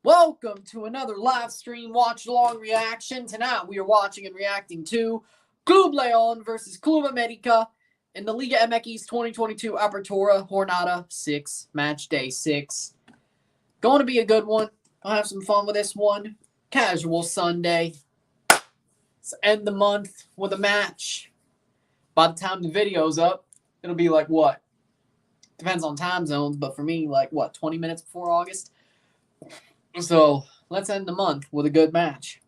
Welcome to another live stream watch-along reaction. Tonight we are watching and reacting to Club León versus Club América in the Liga MX 2022 Apertura Jornada 6, match day 6. Going to be a good one. I'll have some fun with this one. Casual Sunday. Let's end the month with a match. By the time the video's up, it'll be like what? Depends on time zones, but for me, like what, 20 minutes before August? So let's end the month with a good match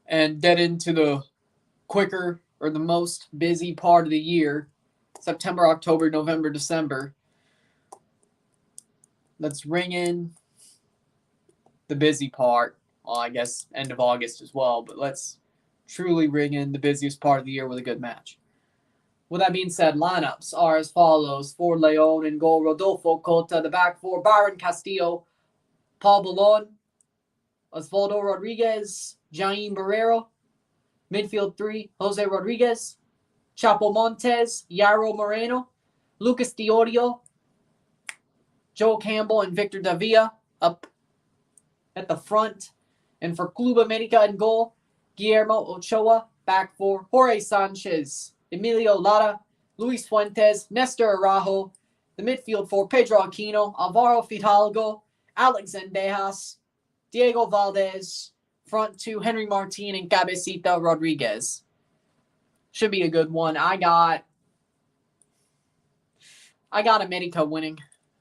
and get into the quicker or the most busy part of the year, September, October, November, December. Let's ring in the busy part. Well, I guess end of August as well, but let's truly ring in the busiest part of the year with a good match. With that being said, lineups are as follows. For León in goal, Rodolfo Cota. The back four, Byron Castillo, Paul Ballon, Osvaldo Rodriguez, Jaime Barrero. Midfield 3, Jose Rodriguez, Chapo Montes, Yairo Moreno, Lucas Diorio, Joe Campbell, and Victor Davia up at the front. And for Club América in goal, Guillermo Ochoa. Back 4, Jorge Sanchez, Emilio Lara, Luis Fuentes, Nestor Araujo. The midfield 4, Pedro Aquino, Alvaro Fidalgo, Alex Zendejas, Diego Valdez. Front 2, Henry Martin and Cabecita Rodriguez. Should be a good one. I got América winning.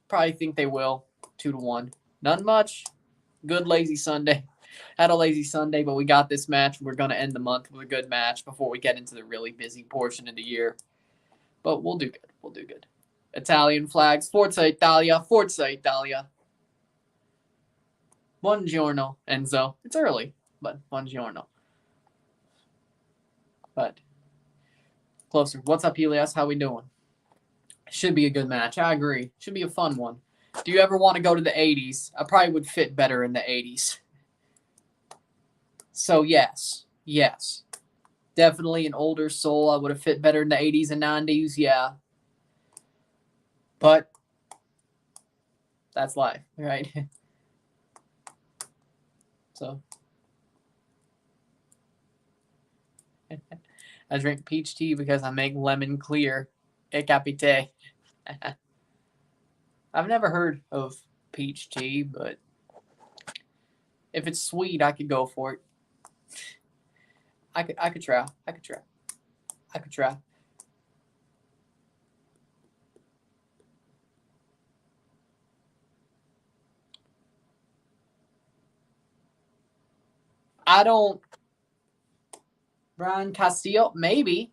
Probably think they will. 2-1. Not much. Good lazy Sunday. Had a lazy Sunday, but we got this match. We're going to end the month with a good match before we get into the really busy portion of the year. But we'll do good. We'll do good. Italian flags. Forza Italia. Forza Italia. Buongiorno, Enzo. It's early, but buongiorno. But closer. What's up, Elias? How we doing? Should be a good match. I agree. Should be a fun one. Do you ever want to go to the 80s? I probably would fit better in the 80s. So, yes. Yes. Definitely an older soul. I would have fit better in the 80s and 90s, yeah. But that's life, right? So I drink peach tea because I make lemon clear. E capite. I've never heard of peach tea, but if it's sweet, I could go for it. I could try. I could try. I don't. Brian Castillo, maybe.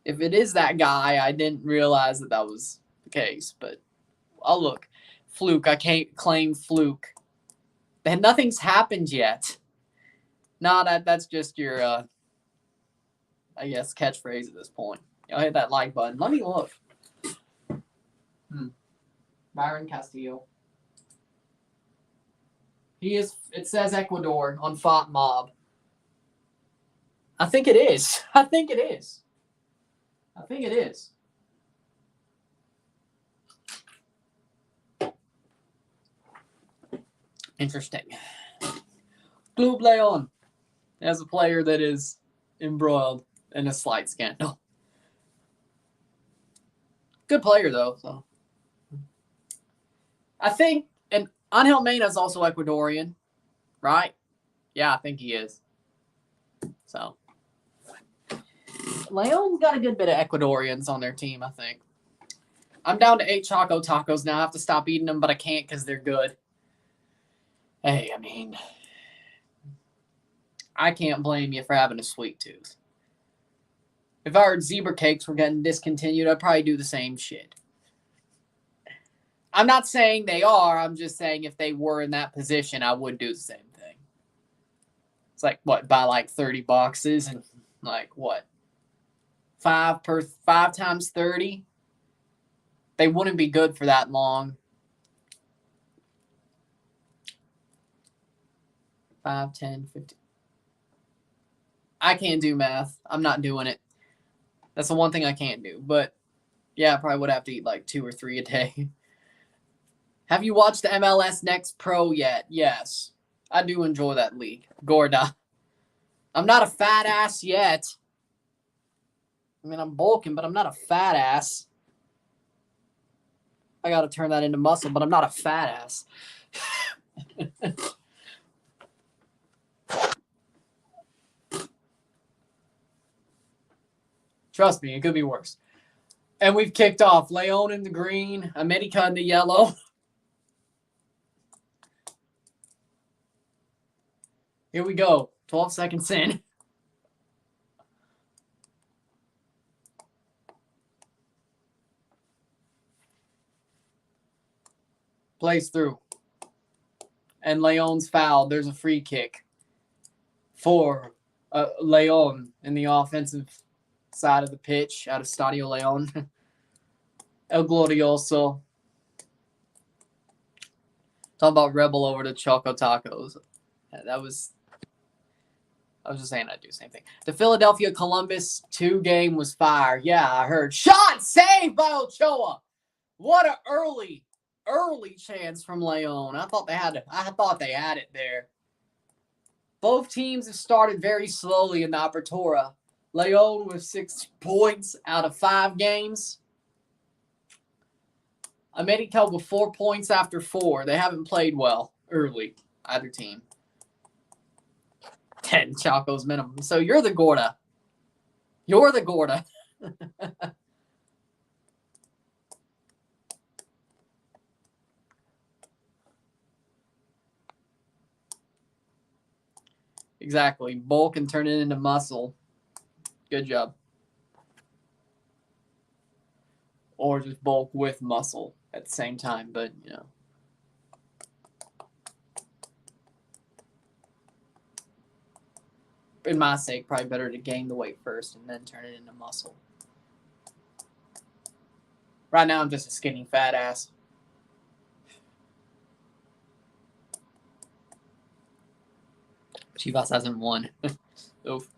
If it is that guy, I didn't realize that was the case. But I'll look. Fluke. I can't claim fluke. And nothing's happened yet. No, that's just your, I guess, catchphrase at this point. I'll hit that like button. Let me look. Byron Castillo. He is. It says Ecuador on Font Mob. I think it is. I think it is. Interesting. Club León as a player that is embroiled in a slight scandal. Good player though. So I think, and Angel Mena is also Ecuadorian, right? Yeah, I think he is. So León's got a good bit of Ecuadorians on their team, I think. I'm down to 8 Choco Tacos now. I have to stop eating them, but I can't because they're good. Hey, I mean, I can't blame you for having a sweet tooth. If I heard zebra cakes were getting discontinued, I'd probably do the same shit. I'm not saying they are. I'm just saying if they were in that position, I would do the same thing. It's like, what, buy like 30 boxes and like, what, 5 times 30? They wouldn't be good for that long. 5, 10, 15. I can't do math. I'm not doing it. That's the one thing I can't do. But Yeah, I probably would have to eat like 2 or 3 a day. Have you watched the MLS Next Pro yet? Yes. I do enjoy that league. Gorda. I'm not a fat ass yet. I mean, I'm bulking, but I'm not a fat ass. I got to turn that into muscle, but I'm not a fat ass. Trust me, it could be worse. And we've kicked off. León in the green, América in the yellow. Here we go. 12 seconds in. Plays through. And León's fouled. There's a free kick for León in the offensive side of the pitch out of Stadio León. El Glorioso. Talk about Rebel over to Choco Tacos. I was just saying I'd do the same thing. The Philadelphia Columbus 2 game was fire. Yeah, I heard. Shot saved by Ochoa. What an early chance from León. I thought they had it there. Both teams have started very slowly in the Apertura. León with 6 points out of 5 games. América with 4 points after 4. They haven't played well early, either team. 10 Chacos minimum. So you're the Gorda. You're the Gorda. Exactly. Bulk and turn it into muscle. Good job. Or just bulk with muscle at the same time, but, you know. In my sake, probably better to gain the weight first and then turn it into muscle. Right now, I'm just a skinny fat ass. Chivas hasn't won. Oof.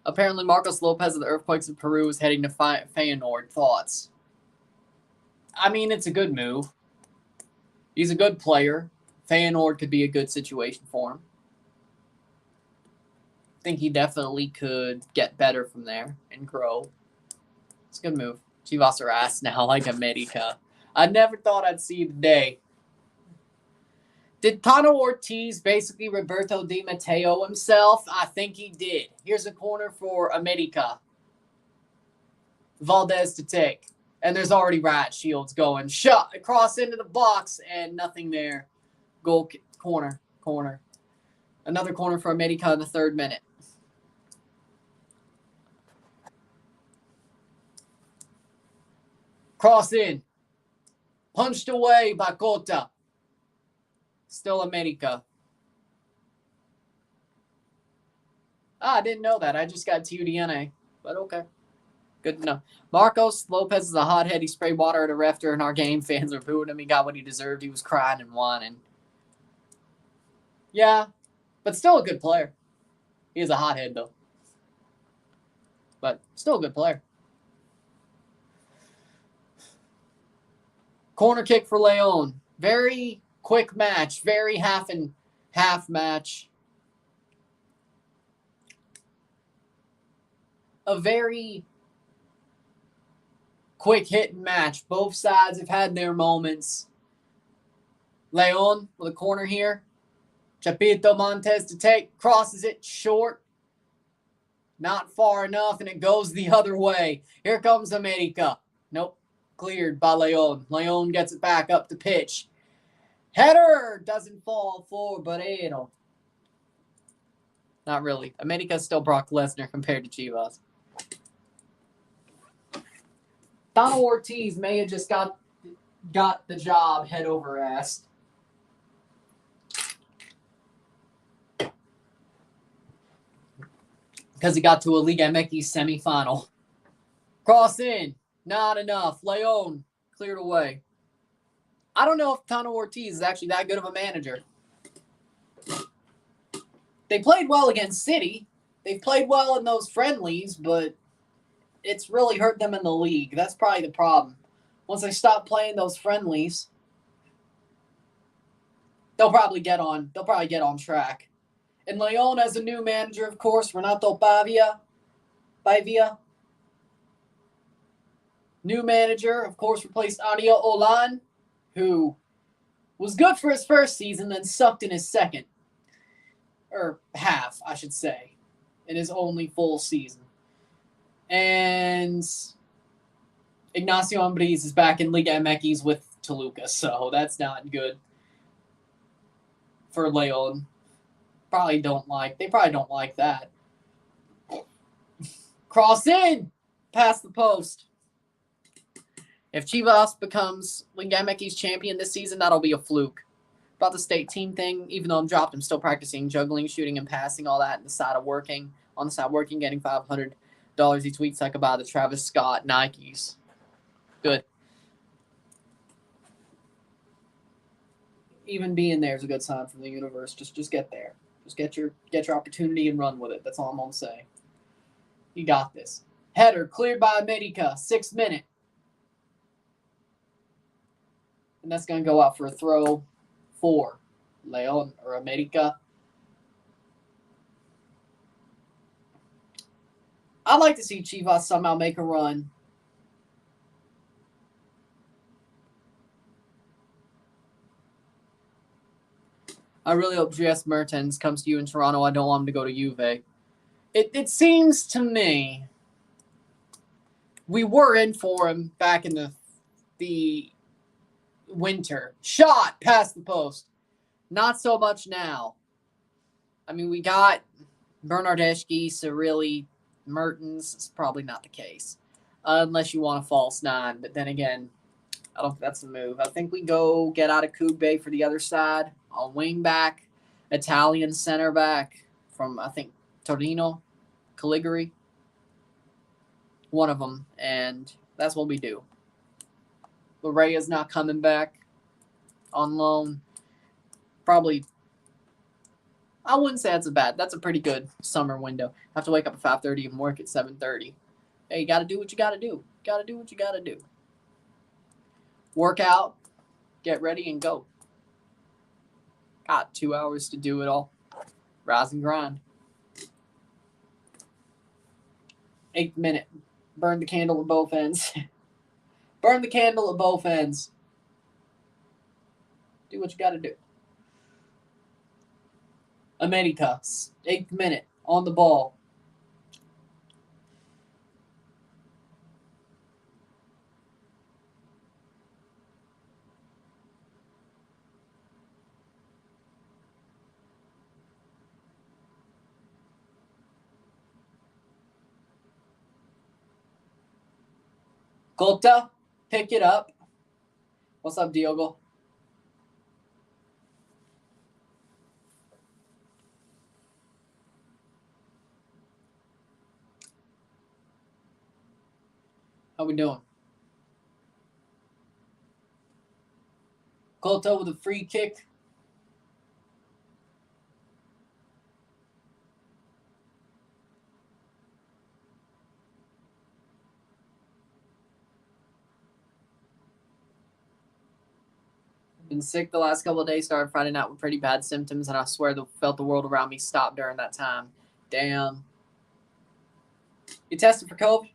Apparently, Marcos Lopez of the Earthquakes of Peru is heading to Feyenoord. Thoughts? I mean, it's a good move. He's a good player. Feyenoord could be a good situation for him. I think he definitely could get better from there and grow. It's a good move. Chivas are ass now, like América. I never thought I'd see the day. Did Tano Ortiz basically Roberto Di Matteo himself? I think he did. Here's a corner for América. Valdez to take. And there's already Rat Shields going. Shot across into the box and nothing there. Goal corner. Another corner for América in the 3rd minute. Cross in. Punched away by Cota. Still América. I didn't know that. I just got TUDNA. But okay. Good to know. Marcos Lopez is a hothead. He sprayed water at a ref during our game. Fans were booing him. He got what he deserved. He was crying and whining. Yeah. But still a good player. He is a hothead, though. But still a good player. Corner kick for León. Very quick match. Very half and half match. A very quick hit and match. Both sides have had their moments. León with a corner here. Chapito Montes to take. Crosses it short. Not far enough, and it goes the other way. Here comes América. Nope. Cleared by León. León gets it back up the pitch. Header doesn't fall for Barrero. Not really. América's still Brock Lesnar compared to Chivas. Tano Ortiz may have just got the job head over ass. Because he got to a Liga MX semifinal. Cross in. Not enough. León cleared away. I don't know if Tano Ortiz is actually that good of a manager. They played well against City. They played well in those friendlies, but it's really hurt them in the league. That's probably the problem. once they stop playing those friendlies, they'll probably get on track. And León has a new manager, of course, Renato Pavia. New manager, of course, replaced Ariel Olan, who was good for his first season, then sucked in his second. Or half, I should say, in his only full season. And Ignacio Ambriz is back in Liga MX with Toluca, so that's not good for León. They probably don't like that. Cross in, past the post. If Chivas becomes Liga MX champion this season, that'll be a fluke. About the state team thing, even though I'm dropped, I'm still practicing juggling, shooting, and passing, all that on the side, getting $500 each week so I could buy the Travis Scott Nikes. Good. Even being there is a good sign from the universe. Just get there. Just get your opportunity and run with it. That's all I'm gonna say. You got this. Header cleared by América, 6th minute. And that's gonna go out for a throw for León or América. I'd like to see Chivas somehow make a run. I really hope J.S. Mertens comes to you in Toronto. I don't want him to go to Juve. It seems to me we were in for him back in the winter. Shot past the post. Not so much now. I mean, we got Bernardeschi, so really Mertens is probably not the case. Unless you want a false 9. But then again, I don't think that's the move. I think we go get out of Kugbe for the other side. On wing back, Italian center back from, I think, Torino, Caligari. One of them. And that's what we do. Larrea's not coming back on loan. Probably, I wouldn't say that's a pretty good summer window. I have to wake up at 5:30 and work at 7:30. Hey, you got to do what you got to do. Got to do what you got to do. Work out, get ready, and go. Got 2 hours to do it all. Rise and grind. 8th minute. Burn the candle at both ends. Burn the candle at both ends. Do what you got to do. América, 8th minute, on the ball. Gota, pick it up. What's up, Diogo? How we doing? Gota with a free kick. Been sick the last couple of days. Started finding out with pretty bad symptoms, and I swear felt the world around me stop during that time. Damn. You tested for COVID?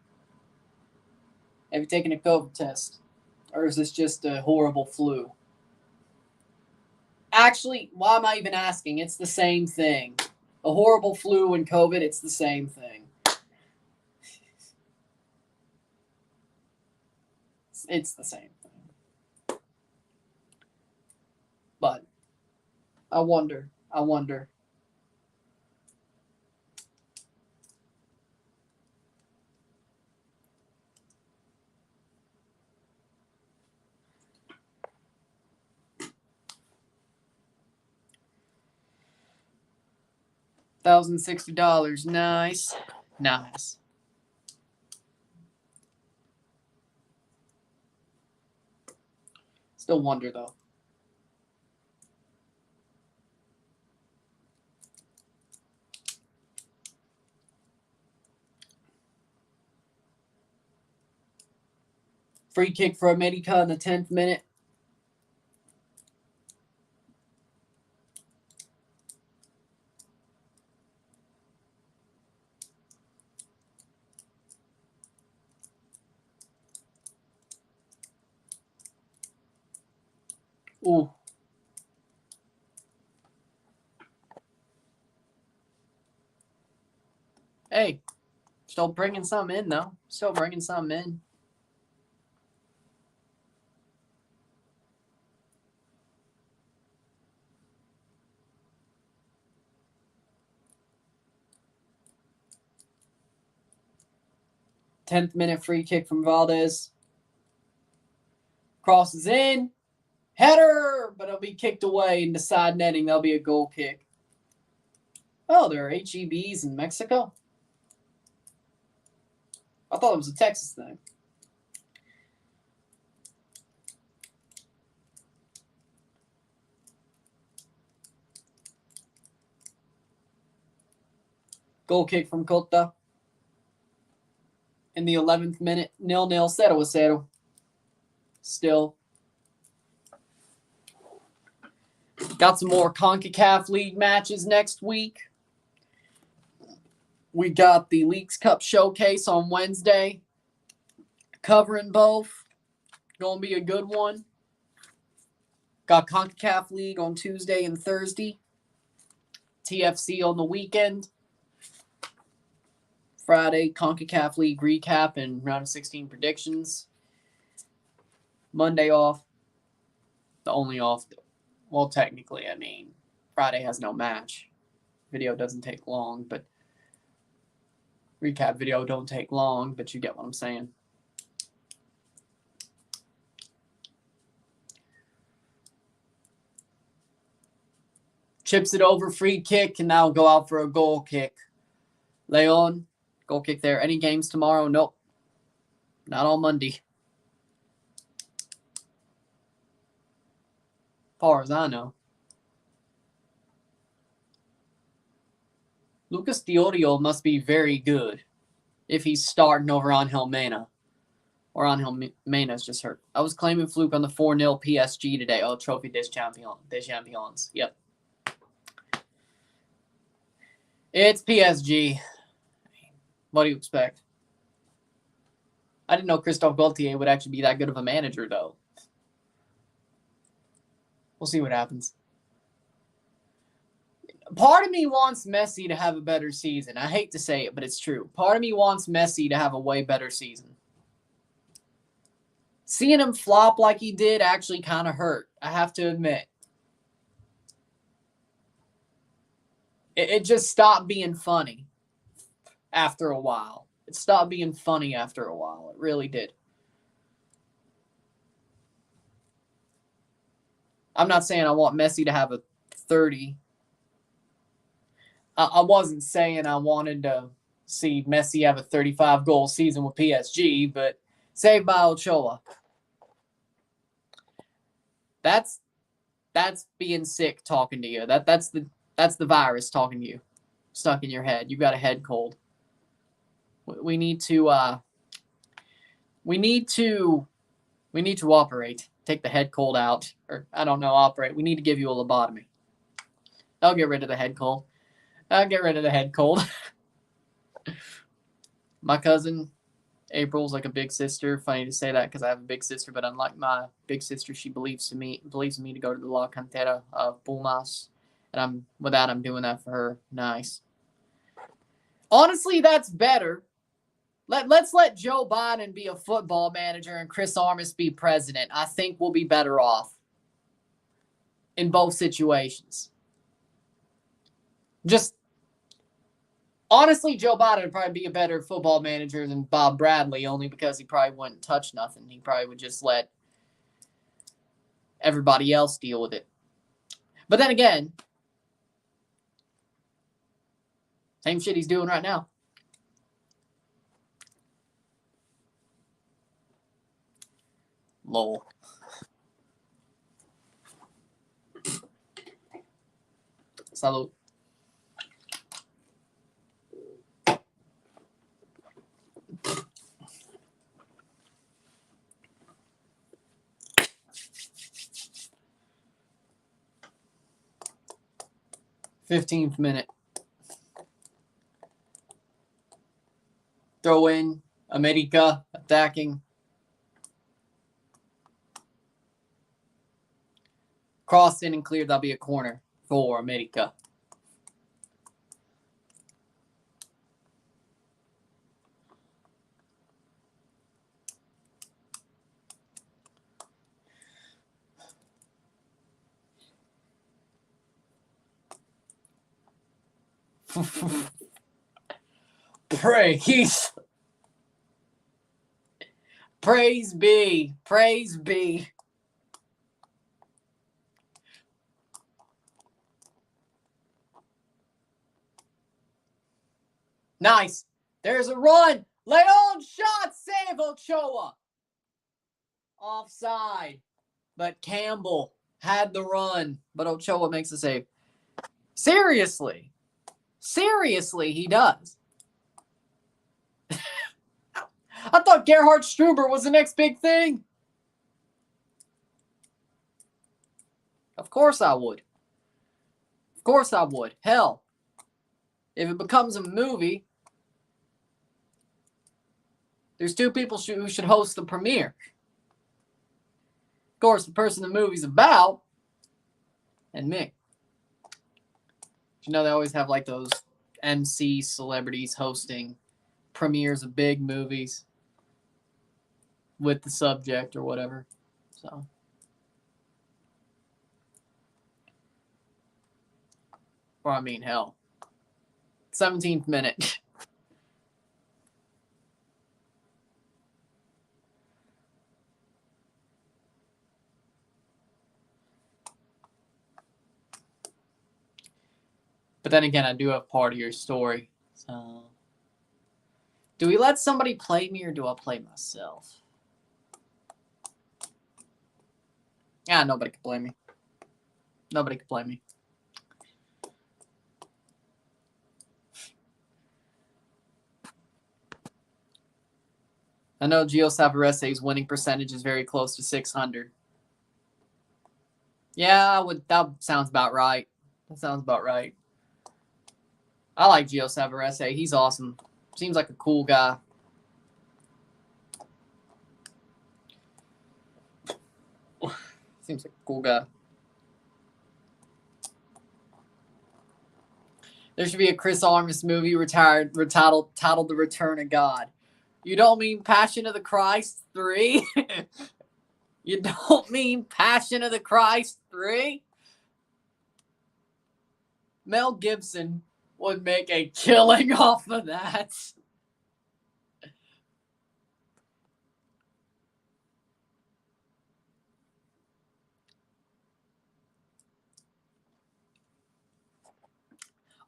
Have you taken a COVID test? Or is this just a horrible flu? Actually, why am I even asking? It's the same thing. A horrible flu and COVID, it's the same thing. It's the same thing. But I wonder. $1,060. Nice. Still wonder, though. Free kick for América in the 10th minute. Ooh. Hey, still bringing something in, though. Still bringing something in. Tenth minute free kick from Valdez. Crosses in. Header! But it'll be kicked away in the side netting. That'll be a goal kick. Oh, there are HEBs in Mexico? I thought it was a Texas thing. Goal kick from Cota. In the 11th minute, 0-0, 0-0. Still. Got some more CONCACAF League matches next week. We got the Leagues Cup Showcase on Wednesday. Covering both. Gonna be a good one. Got CONCACAF League on Tuesday and Thursday. TFC on the weekend. Friday, CONCACAF League recap and round of 16 predictions. Monday off. The only off. Well, technically, I mean, Friday has no match. Video doesn't take long, but recap video don't take long, but you get what I'm saying. Chips it over, free kick, and now go out for a goal kick. León, goal kick there. Any games tomorrow? Nope. Not on Monday. As far as I know. Lucas Diorio must be very good if he's starting over Angel Mena. Or Angel Mena's just hurt. I was claiming fluke on the 4-0 PSG today. Oh, Trophy des Champions. Yep. It's PSG. What do you expect? I didn't know Christophe Gaultier would actually be that good of a manager, though. We'll see what happens. Part of me wants Messi to have a better season. I hate to say it, but it's true. Part of me wants Messi to have a way better season. Seeing him flop like he did actually kind of hurt, I have to admit. It just stopped being funny after a while. It stopped being funny after a while. It really did. I'm not saying I want Messi to have a 30. I wasn't saying I wanted to see Messi have a 35-goal season with PSG, but saved by Ochoa. That's being sick talking to you. That's the virus talking to you, stuck in your head. You've got a head cold. We need to operate. Take the head cold out, or I don't know, operate. We need to give you a lobotomy. I'll get rid of the head cold. My cousin April's like a big sister. Funny to say that because I have a big sister, but unlike my big sister, she believes in me to go to the La Cantera of Pumas, and I'm doing that for her. Nice. Honestly, that's better. Let's let Joe Biden be a football manager and Chris Armas be president. I think we'll be better off in both situations. Just honestly, Joe Biden would probably be a better football manager than Bob Bradley, only because he probably wouldn't touch nothing. He probably would just let everybody else deal with it. But then again, same shit he's doing right now. Lol. Salud. 15th minute. Throw in. América attacking. Crossed in and cleared. That'll be a corner for América. Praise. Praise be. Praise be. Nice. There's a run. León shot. Save Ochoa. Offside. But Campbell had the run. But Ochoa makes the save. Seriously. Seriously, he does. I thought Gerhard Struber was the next big thing. Of course I would. Of course I would. Hell, if it becomes a movie, there's two people who should host the premiere. Of course, the person the movie's about, and me. You know, they always have like those MC celebrities hosting premieres of big movies with the subject or whatever. So, or I mean, hell, 17th minute. But then again, I do have part of your story. So, do we let somebody play me or do I play myself? Yeah, nobody can blame me. Nobody can blame me. I know Gio Savarese's winning percentage is very close to 600. Yeah, that sounds about right. That sounds about right. I like Gio Savarese. He's awesome. Seems like a cool guy. Seems like a cool guy. There should be a Chris Armas movie titled The Return of God. You don't mean Passion of the Christ 3? You don't mean Passion of the Christ 3? Mel Gibson would make a killing off of that.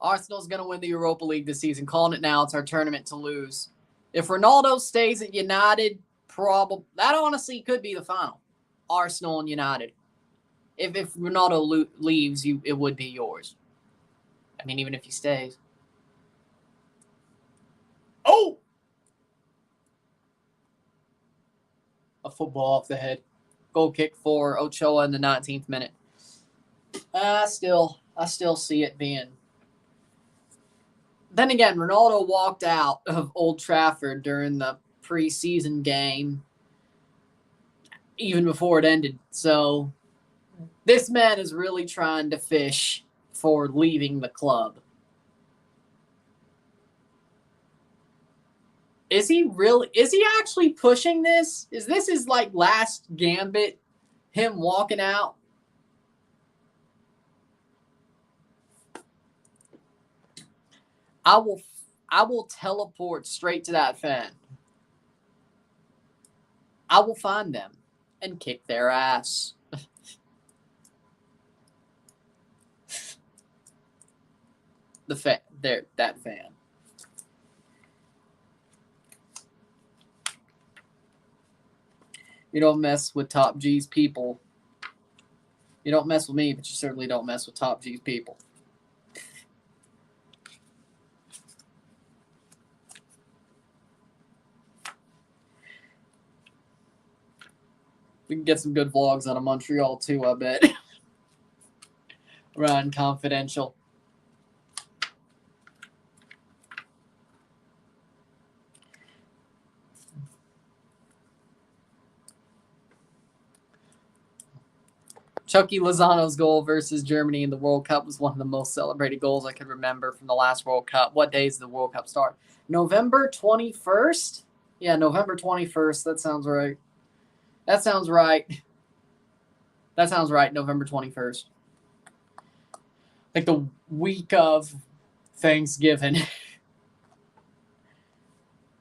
Arsenal's going to win the Europa League this season. Calling it now. It's our tournament to lose. If Ronaldo stays at United, that honestly could be the final. Arsenal and United. If Ronaldo leaves, it would be yours. I mean, even if he stays. Oh! A football off the head. Goal kick for Ochoa in the 19th minute. I still see it being. Then again, Ronaldo walked out of Old Trafford during the preseason game, even before it ended. So this man is really trying to fish for leaving the club. Is he actually pushing this? Is this his like last gambit? Him walking out? I will teleport straight to that fan. I will find them and kick their ass. That fan. You don't mess with Top G's people. You don't mess with me, but you certainly don't mess with Top G's people. We can get some good vlogs out of Montreal too, I bet. Ryan Confidential. Chucky Lozano's goal versus Germany in the World Cup was one of the most celebrated goals I could remember from the last World Cup. What days did the World Cup start? November 21st? Yeah, November 21st. That sounds right. That sounds right. That sounds right, November 21st. Like the week of Thanksgiving.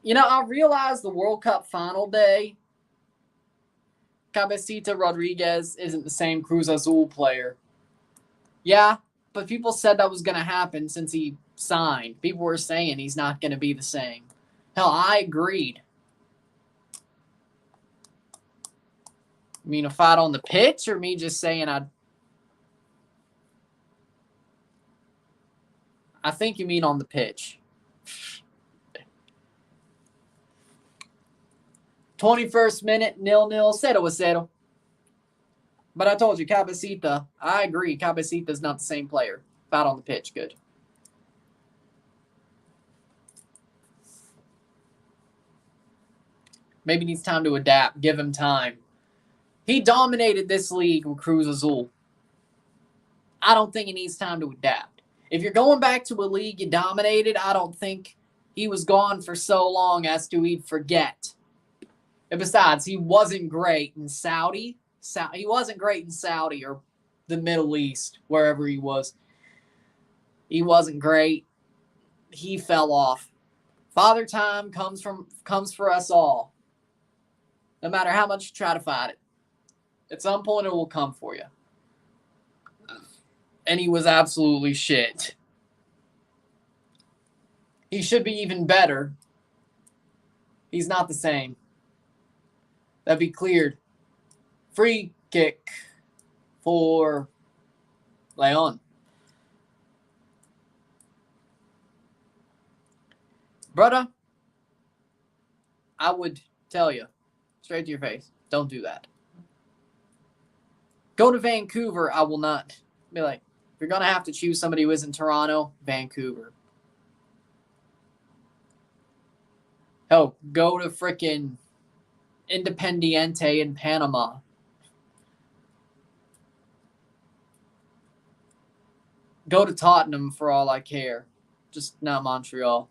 You know, I realized the World Cup final day, Cabecita Rodriguez isn't the same Cruz Azul player. Yeah, but people said that was going to happen since he signed. People were saying he's not going to be the same. Hell, I agreed. You mean a fight on the pitch, or me just saying I think you mean on the pitch. 21st minute, 0-0, 0-0. But I told you, Cabecita, I agree. Cabecita's not the same player. Fight on the pitch, good. Maybe needs time to adapt. Give him time. He dominated this league with Cruz Azul. I don't think he needs time to adapt. If you're going back to a league you dominated, I don't think he was gone for so long as to he'd forget. And besides, he wasn't great in Saudi. He wasn't great in Saudi or the Middle East, wherever he was. He wasn't great. He fell off. Father Time comes for us all. No matter how much you try to fight it. At some point, it will come for you. And he was absolutely shit. He should be even better. He's not the same. That'd be cleared. Free kick for León. Brother, I would tell you, straight to your face, don't do that. Go to Vancouver, I will not. Be like, if you're going to have to choose somebody who is in Toronto, Vancouver. Hell, go to frickin' Independiente in Panama. Go to Tottenham for all I care. Just not Montreal.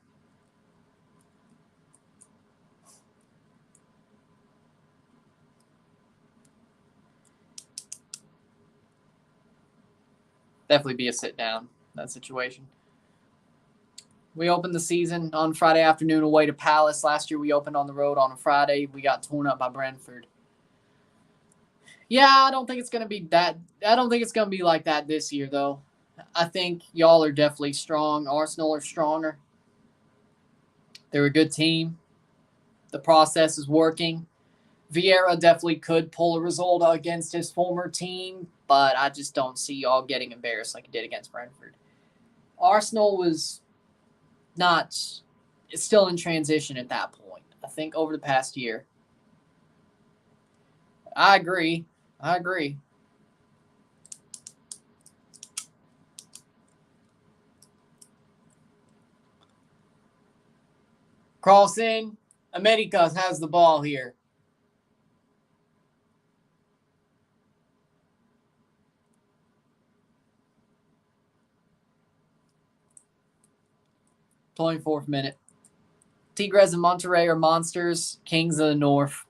Definitely be a sit down in that situation. We opened the season on Friday afternoon away to Palace. Last year we opened on the road on a Friday. We got torn up by Brentford. Yeah, I don't think it's going to be that. I don't think it's going to be like that this year, though. I think y'all are definitely strong. Arsenal are stronger. They're a good team. The process is working. Vieira definitely could pull a result against his former team, but I just don't see y'all getting embarrassed like he did against Brentford. Arsenal was not – it's still in transition at that point, I think, over the past year. I agree. Cross in. América has the ball here. '24th minute. Tigres and Monterrey are monsters. Kings of the North.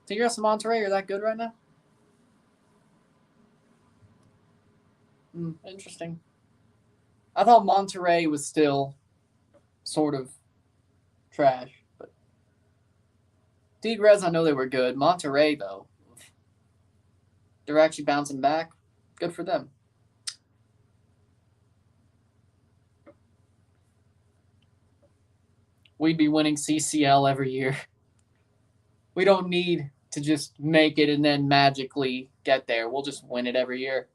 Tigres and Monterrey are that good right now? Interesting. I thought Monterrey was still sort of trash, but Tigres, I know they were good. Monterrey, though, they're actually bouncing back. Good for them. We'd be winning CCL every year. We don't need to just make it and then magically get there. We'll just win it every year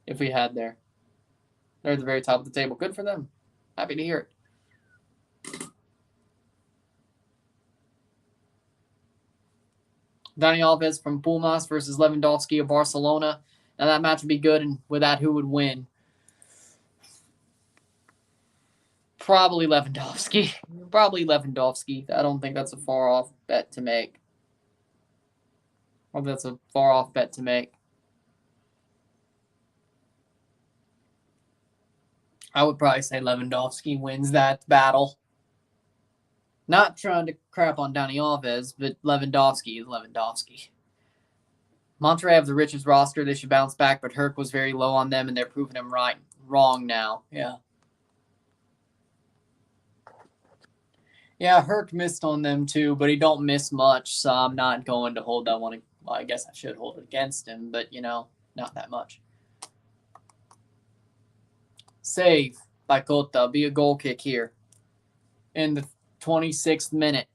if we had there. They're at the very top of the table. Good for them. Happy to hear it. Dani Alves from Pumas versus Lewandowski of Barcelona. Now that match would be good, and with that, who would win? Probably Lewandowski. Probably Lewandowski. I don't think that's a far off bet to make. Or that's a far off bet to make. I would probably say Lewandowski wins that battle. Not trying to crap on Dani Alves, but Lewandowski is Lewandowski. Monterrey have the richest roster. They should bounce back, but Herc was very low on them, and they're proving him wrong now. Yeah. Yeah, Herc missed on them too, but he don't miss much, so I'm not going to hold that one. Well, I guess I should hold it against him, but, not that much. Save by Cota. Be a goal kick here in the 26th minute.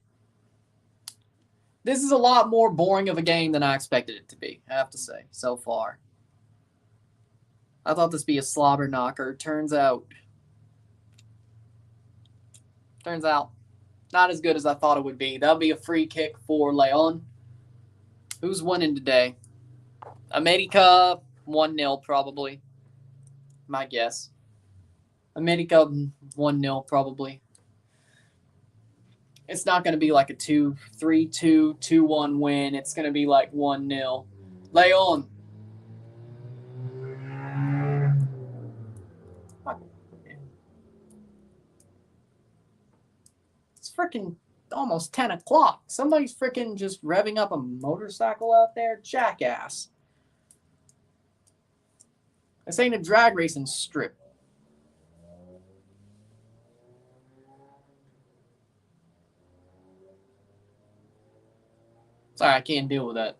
This is a lot more boring of a game than I expected it to be, I have to say, so far. I thought this would be a slobber knocker. Turns out, not as good as I thought it would be. That'll be a free kick for León. Who's winning today? América 1-0 probably. My guess. América 1-0 probably. It's not going to be like a 3-2, 2-1 win. It's going to be like 1-0. León. It's freaking almost 10 o'clock. Somebody's freaking just revving up a motorcycle out there. Jackass. This ain't a drag racing strip. Sorry, I can't deal with that.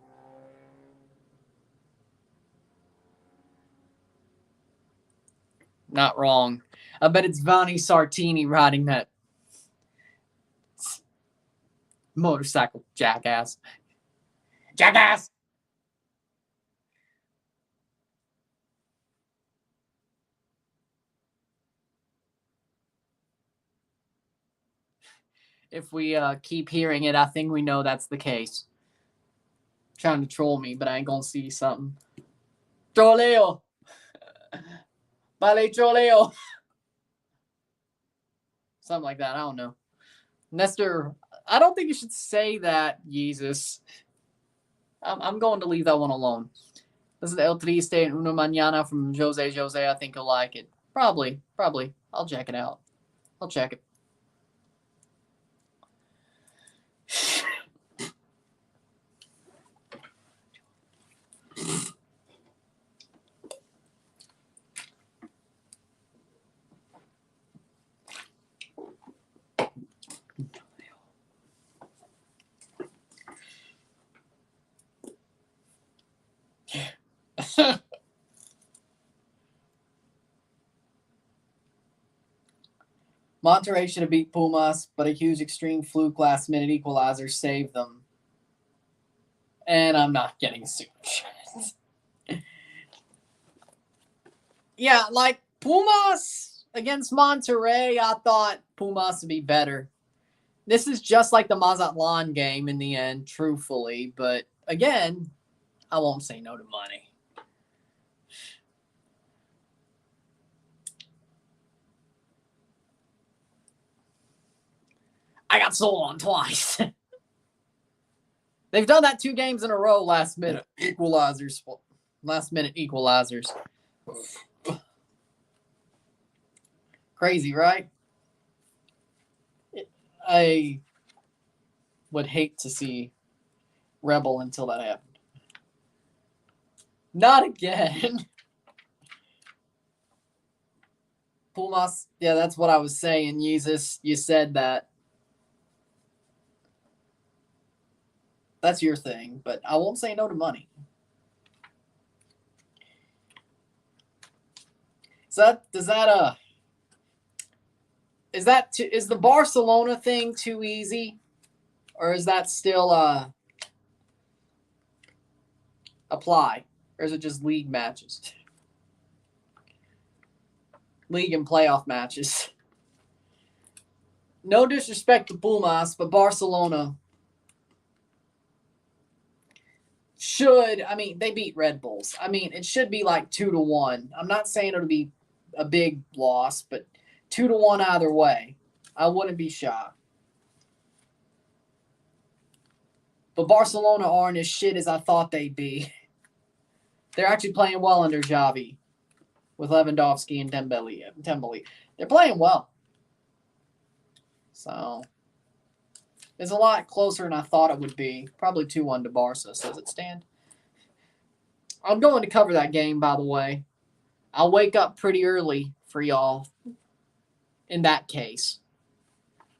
Not wrong. I bet it's Vanni Sartini riding that motorcycle. Jackass. Jackass! If we keep hearing it, I think we know that's the case. Trying to troll me, but I ain't gonna see something. Troleo! Vale troleo! Something like that, I don't know. Nestor, I don't think you should say that, Jesus. I'm going to leave that one alone. This is El Triste and Uno Mañana from Jose. I think you'll like it. Probably. I'll check it out. I'll check it. Monterrey should have beat Pumas, but a huge extreme fluke last-minute equalizer saved them. And I'm not getting a super chat. Yeah, like Pumas against Monterrey, I thought Pumas would be better. This is just like the Mazatlan game in the end, truthfully. But again, I won't say no to money. I got sold on twice. They've done that 2 games in a row last minute equalizers. Crazy, right? I would hate to see Rebel until that happened. Not again. Pumas, yeah, that's what I was saying. Jesus, you said that. That's your thing, but I won't say no to money. So is the Barcelona thing too easy, or is that still apply, or is it just league matches? League and playoff matches. No disrespect to Pumas, but Barcelona should, I mean, they beat Red Bulls. I mean, it should be like 2-1. I'm not saying it'll be a big loss, but 2-1 either way. I wouldn't be shocked. But Barcelona aren't as shit as I thought they'd be. They're actually playing well under Xavi with Lewandowski and Dembele. They're playing well. So it's a lot closer than I thought it would be. Probably 2-1 to Barca. So does it stand? I'm going to cover that game, by the way. I'll wake up pretty early for y'all in that case.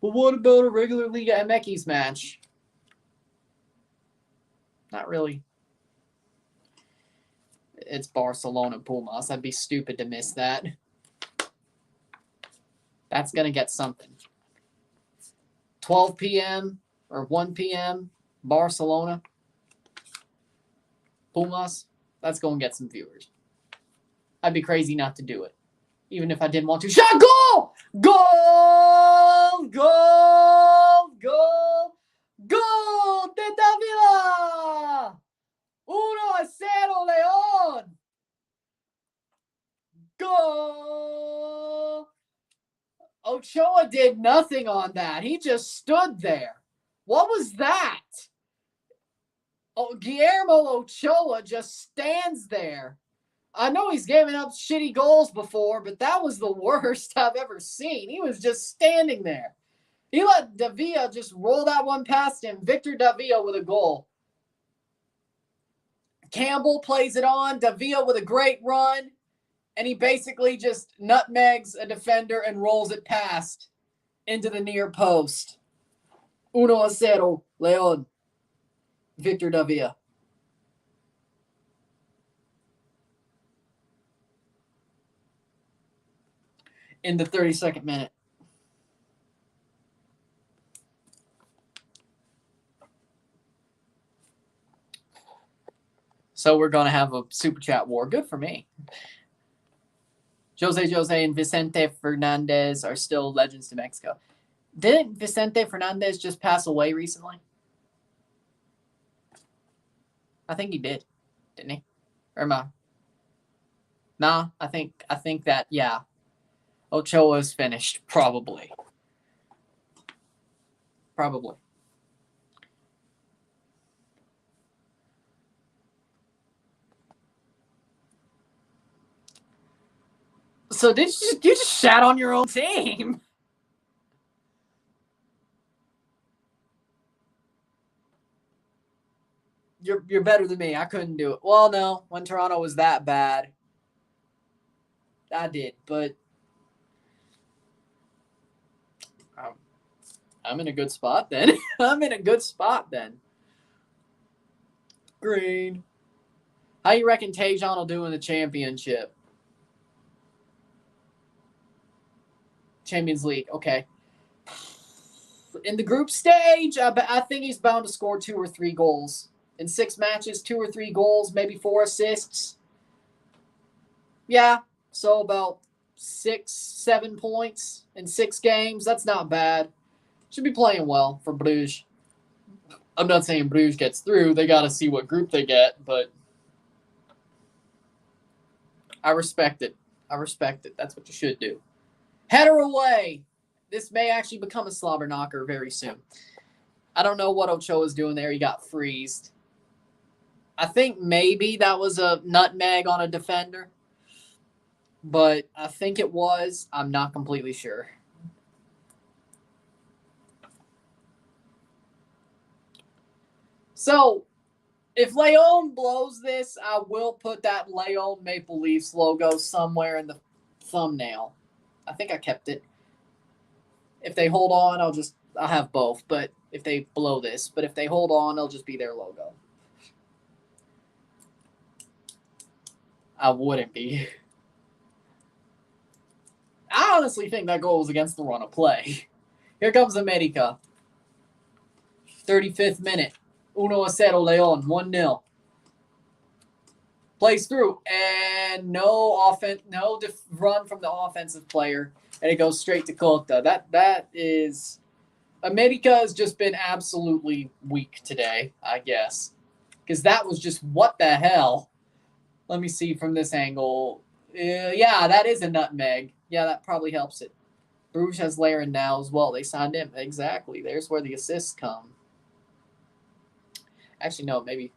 But what about a regular Liga MX match? Not really. It's Barcelona Pumas. I'd be stupid to miss that. That's going to get something. 12 p.m. or 1 p.m. Barcelona Pumas. That's going to get some viewers. I'd be crazy not to do it. Even if I didn't want to. Shot! Goal! Goal! Goal! Goal! Goal! De Davila! 1-0 León! Goal! Ochoa did nothing on that. He just stood there. What was that? Oh, Guillermo Ochoa just stands there. I know he's given up shitty goals before, but that was the worst I've ever seen. He was just standing there. He let Davila just roll that one past him. Victor Davila with a goal. Campbell plays it on. Davila with a great run. And he basically just nutmegs a defender and rolls it past into the near post. 1-0 León. Victor Davila. In the 32nd minute. So we're going to have a super chat war. Good for me. Jose and Vicente Fernandez are still legends to Mexico. Didn't Vicente Fernandez just pass away recently? I think he did. Didn't he? Or am I? Nah, I think that, yeah. Ochoa's finished. Probably. So did you just shat on your own team? You're better than me. I couldn't do it. Well, no, when Toronto was that bad, I did, but I'm in a good spot then. Green. How you reckon Tajon will do in the championship? Champions League, okay. In the group stage, I think he's bound to score 2 or 3 goals. In 6 matches, 2 or 3 goals, maybe 4 assists. Yeah, so about 6-7 points in 6 games. That's not bad. Should be playing well for Bruges. I'm not saying Bruges gets through. They got to see what group they get, but I respect it. That's what you should do. Header away. This may actually become a slobber knocker very soon. I don't know what Ochoa's doing there. He got freezed. I think maybe that was a nutmeg on a defender, but I think it was. I'm not completely sure. So, if León blows this, I will put that León Maple Leafs logo somewhere in the thumbnail. I think I kept it. If they hold on, I'll have both, but if they blow this. But if they hold on, it'll just be their logo. I wouldn't be. I honestly think that goal was against the run of play. Here comes América. 35th minute. 1-0 León. 1-0. Plays through. And no run from the offensive player. And it goes straight to Cota. That is... América has just been absolutely weak today, I guess. because that was just what the hell. Let me see from this angle. Yeah, that is a nutmeg. Yeah, that probably helps it. Bruges has Laren now as well. They signed him. Exactly. There's where the assists come. Actually, no, maybe.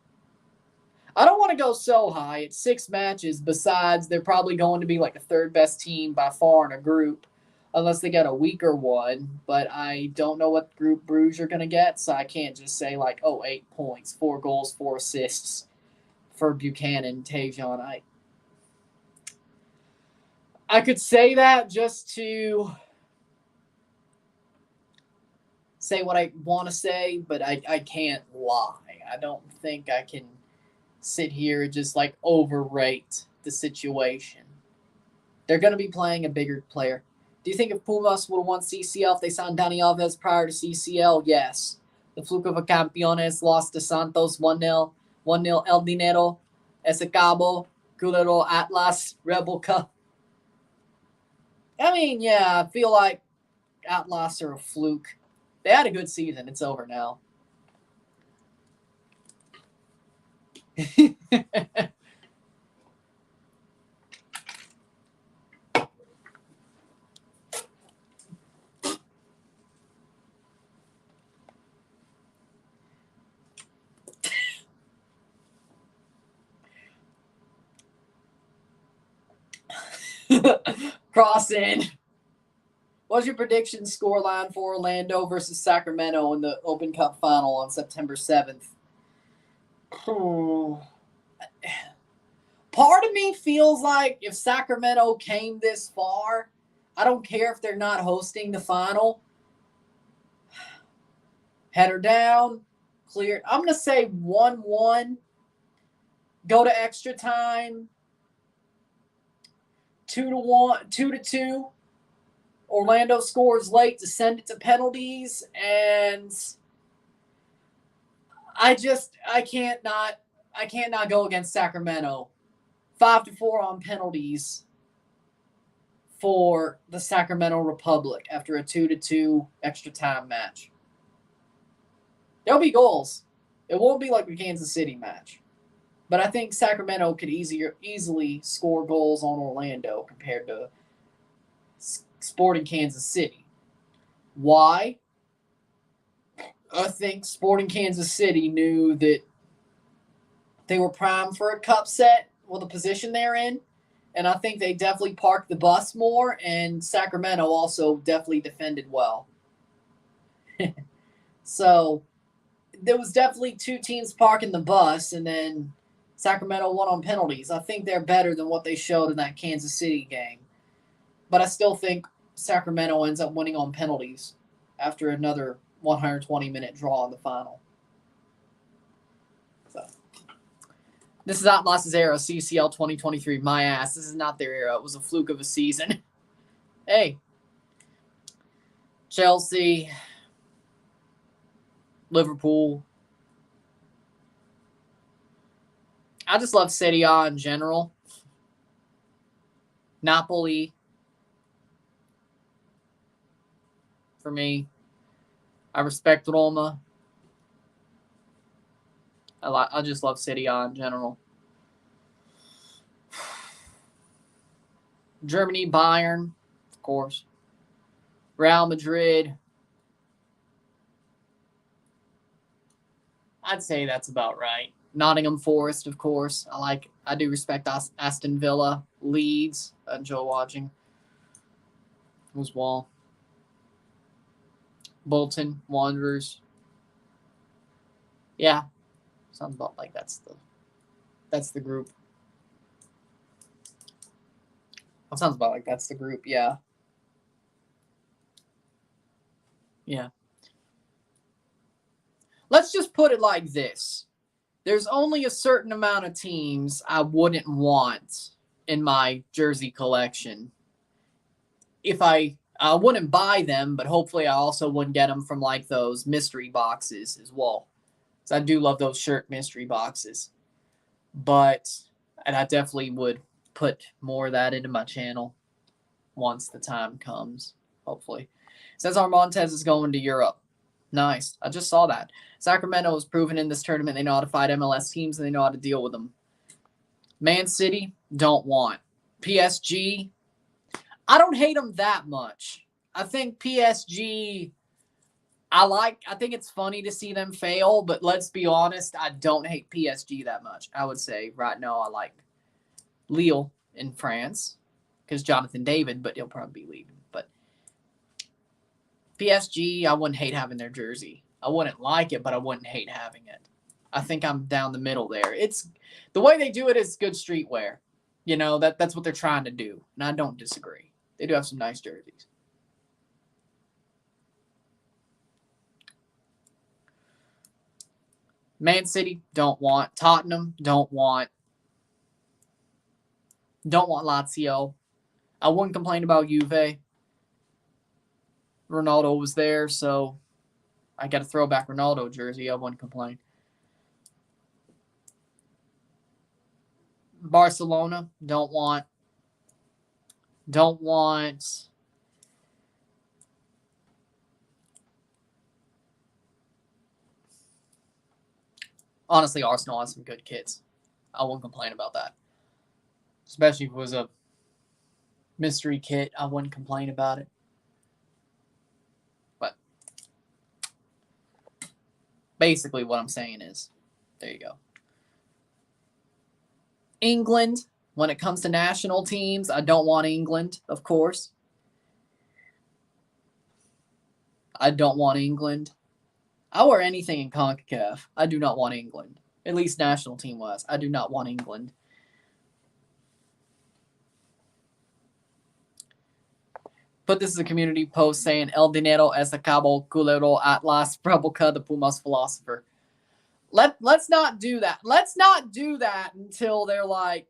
I don't want to go so high. It's 6 matches. Besides, they're probably going to be like the third best team by far in a group, unless they get a weaker one. But I don't know what group Bruges are going to get, so I can't just say like, oh, 8 points, 4 goals, 4 assists for Buchanan, Tajon. I could say that just to say what I want to say, but I can't lie. I don't think I can sit here and just like overrate the situation. They're going to be playing a bigger player. Do you think if Pumas would have won CCL if they signed Dani Alves prior to CCL? Yes. The fluke of a Campeones lost to Santos 1-0. 1-0 El Dinero, Ese Cabo, Culero Atlas, Rebel Cup. I mean, yeah, I feel like Atlas are a fluke. They had a good season. It's over now. Cross in. What's your prediction scoreline for Orlando versus Sacramento in the Open Cup final on September 7th? Part of me feels like if Sacramento came this far, I don't care if they're not hosting the final. Header down, clear. I'm going to say 1-1. Go to extra time. 2-1, 2-2. Orlando scores late to send it to penalties, and I can't not go against Sacramento. 5-4 on penalties for the Sacramento Republic after a 2-2 extra time match. There'll be goals. It won't be like the Kansas City match. But I think Sacramento could easily score goals on Orlando compared to Sporting Kansas City. Why? I think Sporting Kansas City knew that they were primed for a cup set with the position they're in. And I think they definitely parked the bus more. And Sacramento also definitely defended well. So there was definitely 2 teams parking the bus. And then Sacramento won on penalties. I think they're better than what they showed in that Kansas City game. But I still think Sacramento ends up winning on penalties after another 120-minute draw in the final. So this is Atlas's era, CCL 2023. My ass. This is not their era. It was a fluke of a season. Hey. Chelsea. Liverpool. I just love Serie A in general. Napoli. For me. I respect Roma. I just love Serie A in general. Germany, Bayern, of course. Real Madrid. I'd say that's about right. Nottingham Forest, of course. I do respect Aston Villa, Leeds. I enjoy watching as well. Bolton, Wanderers. Yeah, sounds about like that's the group. That sounds about like that's the group. Yeah. Yeah. Let's just put it like this. There's only a certain amount of teams I wouldn't want in my jersey collection. If I wouldn't buy them, but hopefully I also wouldn't get them from like those mystery boxes as well. So I do love those shirt mystery boxes. And I definitely would put more of that into my channel once the time comes, hopefully. Cesar Montes is going to Europe. Nice. I just saw that. Sacramento has proven in this tournament they know how to fight MLS teams and they know how to deal with them. Man City, don't want. PSG, I don't hate them that much. I think PSG, I think it's funny to see them fail, but let's be honest, I don't hate PSG that much. I would say right now I like Lille in France because Jonathan David, but he'll probably be leaving. But PSG, I wouldn't hate having their jersey. I wouldn't like it, but I wouldn't hate having it. I think I'm down the middle there. It's the way they do it is good streetwear. You know, that's what they're trying to do. And I don't disagree. They do have some nice jerseys. Man City, don't want. Tottenham, don't want. Don't want Lazio. I wouldn't complain about Juve. Ronaldo was there, so I got a throwback Ronaldo jersey. I wouldn't complain. Barcelona, don't want. Don't want. Honestly, Arsenal has some good kits. I won't complain about that. Especially if it was a mystery kit, I wouldn't complain about it. But basically what I'm saying is, there you go. England, when it comes to national teams, I don't want England, of course. I don't want England. I wear anything in CONCACAF. I do not want England. At least national team-wise. I do not want England. But this is a community post saying, El dinero es acabo culero atlas rebelca the Pumas philosopher. Let's not do that. Let's not do that until they're like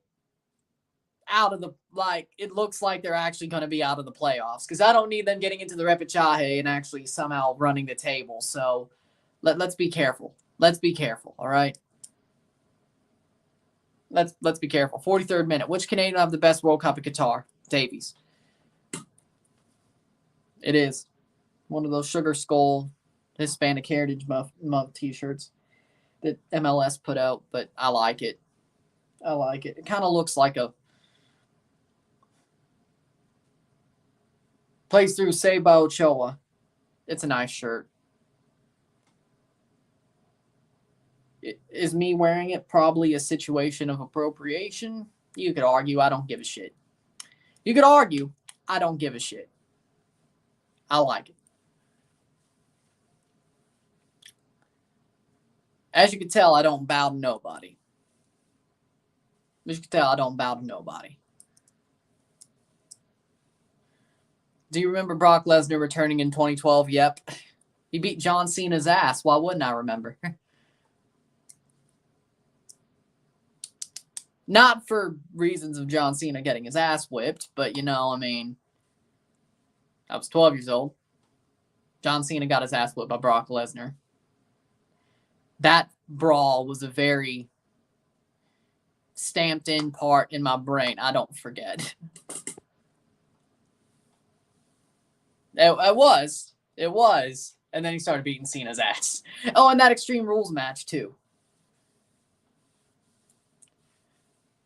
out of the, like, it looks like they're actually going to be out of the playoffs. Because I don't need them getting into the repechaje and actually somehow running the table. So let's be careful. Let's be careful, all right? Let's be careful. 43rd minute. Which Canadian will have the best World Cup in Qatar? Davies. It is. One of those Sugar Skull Hispanic Heritage Month t-shirts that MLS put out, but I like it. I like it. It kind of looks like a plays through Seba Ochoa. It's a nice shirt. Is me wearing it probably a situation of appropriation? You could argue. I don't give a shit. You could argue. I don't give a shit. I like it. As you can tell, I don't bow to nobody. As you can tell, I don't bow to nobody. Do you remember Brock Lesnar returning in 2012? Yep. He beat John Cena's ass. Why wouldn't I remember? Not for reasons of John Cena getting his ass whipped, but, you know, I mean, I was 12 years old. John Cena got his ass whipped by Brock Lesnar. That brawl was a very stamped in part in my brain. I don't forget. It was. And then he started beating Cena's ass. Oh, and that Extreme Rules match, too.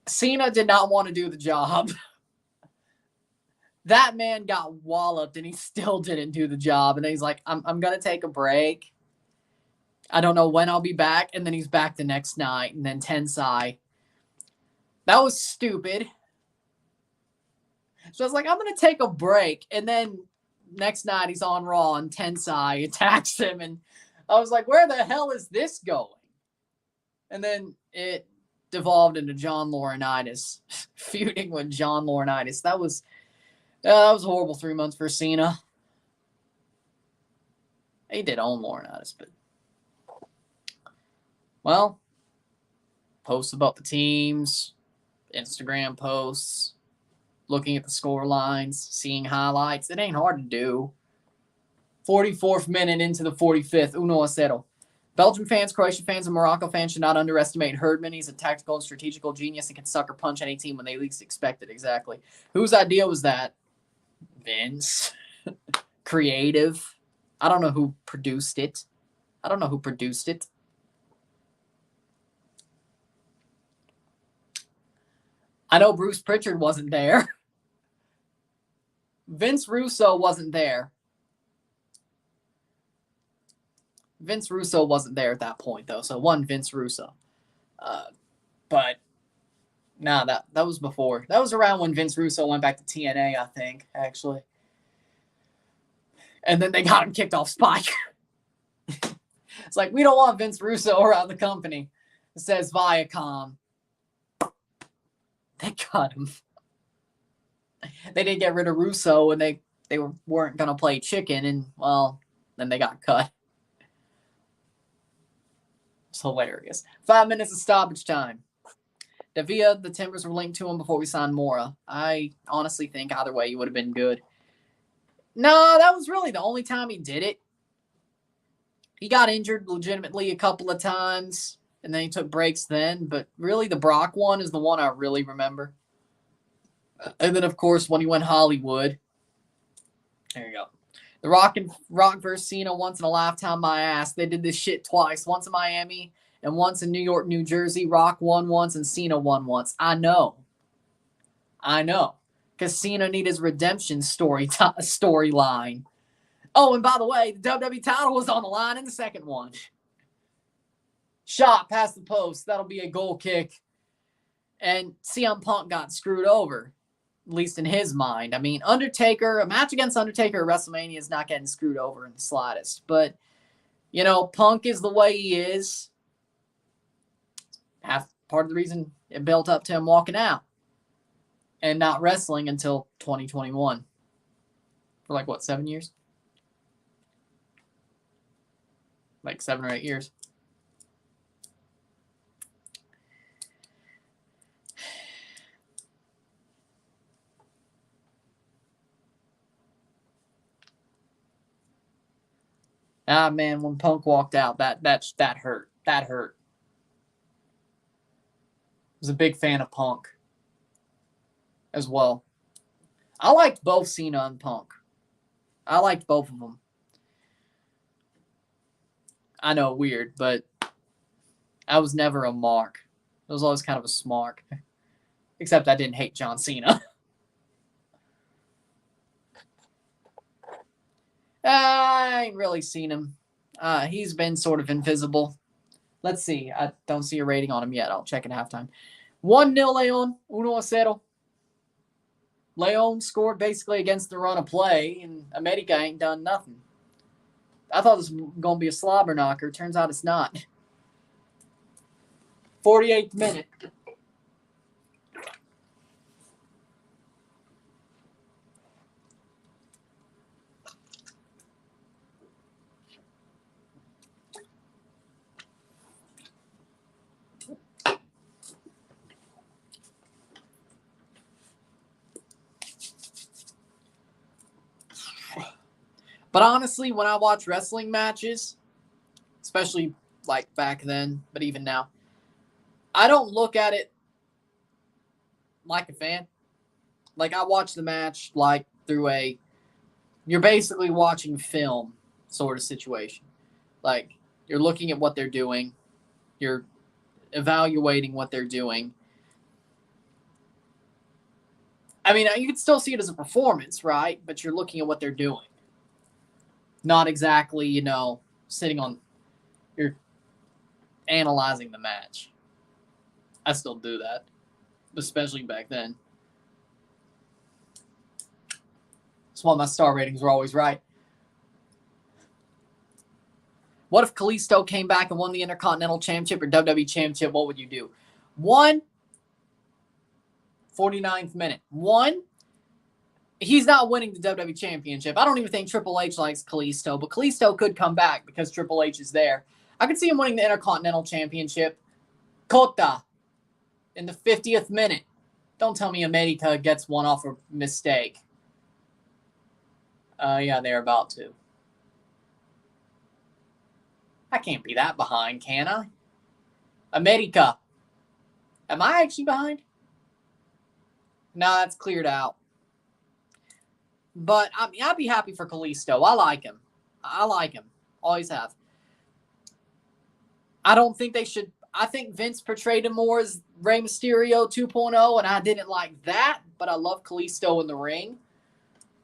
Cena did not want to do the job. That man got walloped, and he still didn't do the job. And then he's like, I'm going to take a break. I don't know when I'll be back. And then he's back the next night. And then Tensai. That was stupid. So I was like, I'm going to take a break. And then next night he's on Raw and Tensai attacks him. And I was like, where the hell is this going? And then it devolved into John Laurinaitis feuding with John Laurinaitis. That was a horrible 3 months for Cena. He did own Laurinaitis, but well, posts about the teams, Instagram posts, looking at the score lines, seeing highlights. It ain't hard to do. 44th minute into the 45th, 1-0. Belgian fans, Croatian fans, and Morocco fans should not underestimate Herdman. He's a tactical and strategical genius and can sucker punch any team when they least expect it. Exactly. Whose idea was that? Vince. Creative. I don't know who produced it. I know Bruce Pritchard wasn't there. Vince Russo wasn't there. Vince Russo wasn't there at that point, though, so it wasn't Vince Russo. But nah, that was before. That was around when Vince Russo went back to TNA, I think, actually. And then they got him kicked off Spike. It's like, we don't want Vince Russo around the company. It says Viacom. They cut him. They didn't get rid of Russo, and they weren't going to play chicken, and, well, then they got cut. It's hilarious. 5 minutes of stoppage time. Davia, the Timbers were linked to him before we signed Mora. I honestly think either way he would have been good. No, that was really the only time he did it. He got injured legitimately a couple of times, and then he took breaks then. But really, the Brock one is the one I really remember. And then, of course, when he went Hollywood. There you go. The Rock versus Cena, once in a lifetime, my ass. They did this shit twice. Once in Miami and once in New York, New Jersey. Rock won once and Cena won once. I know. Because Cena needed his redemption storyline. Oh, and by the way, the WWE title was on the line in the second one. Shot past the post. That'll be a goal kick. And CM Punk got screwed over, at least in his mind. I mean, Undertaker, a match against Undertaker at WrestleMania is not getting screwed over in the slightest. But, you know, Punk is the way he is. Half part of the reason it built up to him walking out and not wrestling until 2021. For like, what, 7 years? Like 7 or 8 years. Ah, man, when Punk walked out, that hurt. That hurt. I was a big fan of Punk as well. I liked both Cena and Punk. I liked both of them. I know, weird, but I was never a mark. I was always kind of a smark. Except I didn't hate John Cena. I ain't really seen him. He's been sort of invisible. Let's see. I don't see a rating on him yet. I'll check at halftime. 1-0 León, 1-0. León scored basically against the run of play, and América ain't done nothing. I thought this was going to be a slobber knocker. Turns out it's not. 48th minute. But honestly, when I watch wrestling matches, especially like back then, but even now, I don't look at it like a fan. Like, I watch the match like through you're basically watching film sort of situation. Like, you're looking at what they're doing. You're evaluating what they're doing. I mean, you can still see it as a performance, right? But you're looking at what they're doing. Not exactly, you're analyzing the match. I still do that, especially back then. That's why my star ratings were always right. What if Kalisto came back and won the Intercontinental Championship or WWE Championship? What would you do? 49th minute. He's not winning the WWE Championship. I don't even think Triple H likes Kalisto, but Kalisto could come back because Triple H is there. I could see him winning the Intercontinental Championship. Kota in the 50th minute. Don't tell me América gets one off a mistake. Yeah, they're about to. I can't be that behind, can I? América. Am I actually behind? Nah, it's cleared out. But I mean, I'd be happy for Kalisto. I like him. I like him. Always have. I don't think they should. I think Vince portrayed him more as Rey Mysterio 2.0, and I didn't like that, but I love Kalisto in the ring.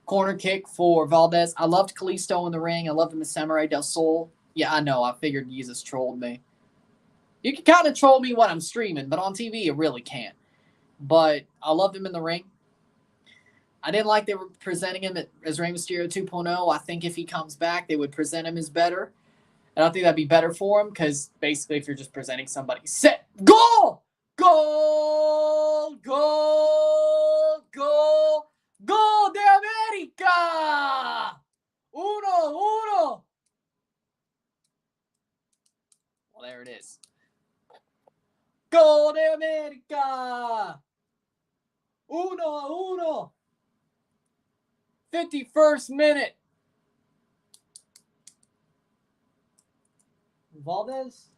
Corner kick for Valdez. I loved Kalisto in the ring. I loved him as Samurai del Sol. Yeah, I know. I figured Jesus trolled me. You can kind of troll me when I'm streaming, but on TV you really can't. But I loved him in the ring. I didn't like they were presenting him as Rey Mysterio 2.0. I think if he comes back, they would present him as better. And I think that'd be better for him because basically if you're just presenting somebody, set, goal! Goal! Goal! Goal! Gol de América! Uno! Well, there it is. Gol de América! Uno! 51st minute. Valdez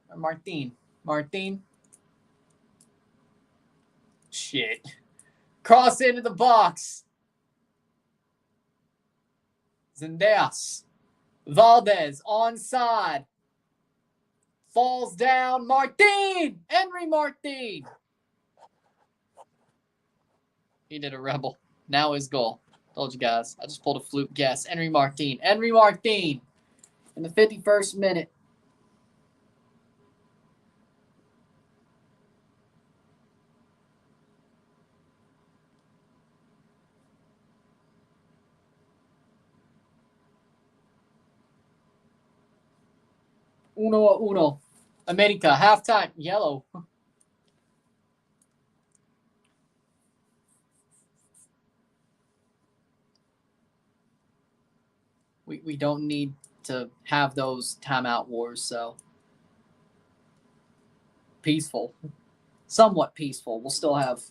or Martin? Martin. Shit. Cross into the box. Zendejas. Valdez onside. Falls down. Martin! Henry Martin. He did a rebel. Now his goal. Told you guys. I just pulled a fluke guess. Henry Martin. Henry Martin. In the 51st minute. Uno. América. Halftime. Yellow. We don't need to have those timeout wars, so peaceful. Somewhat peaceful. We'll still have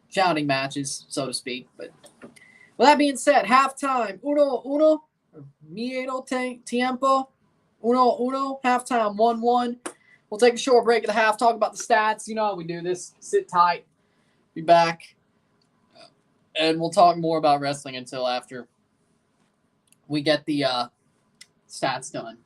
shouting matches, so to speak. But with that being said, halftime. Uno. Miedo tiempo. Uno. Halftime 1-1. We'll take a short break at the half, talk about the stats. You know how we do this. Sit tight. Be back. And we'll talk more about wrestling until after we get the stats done.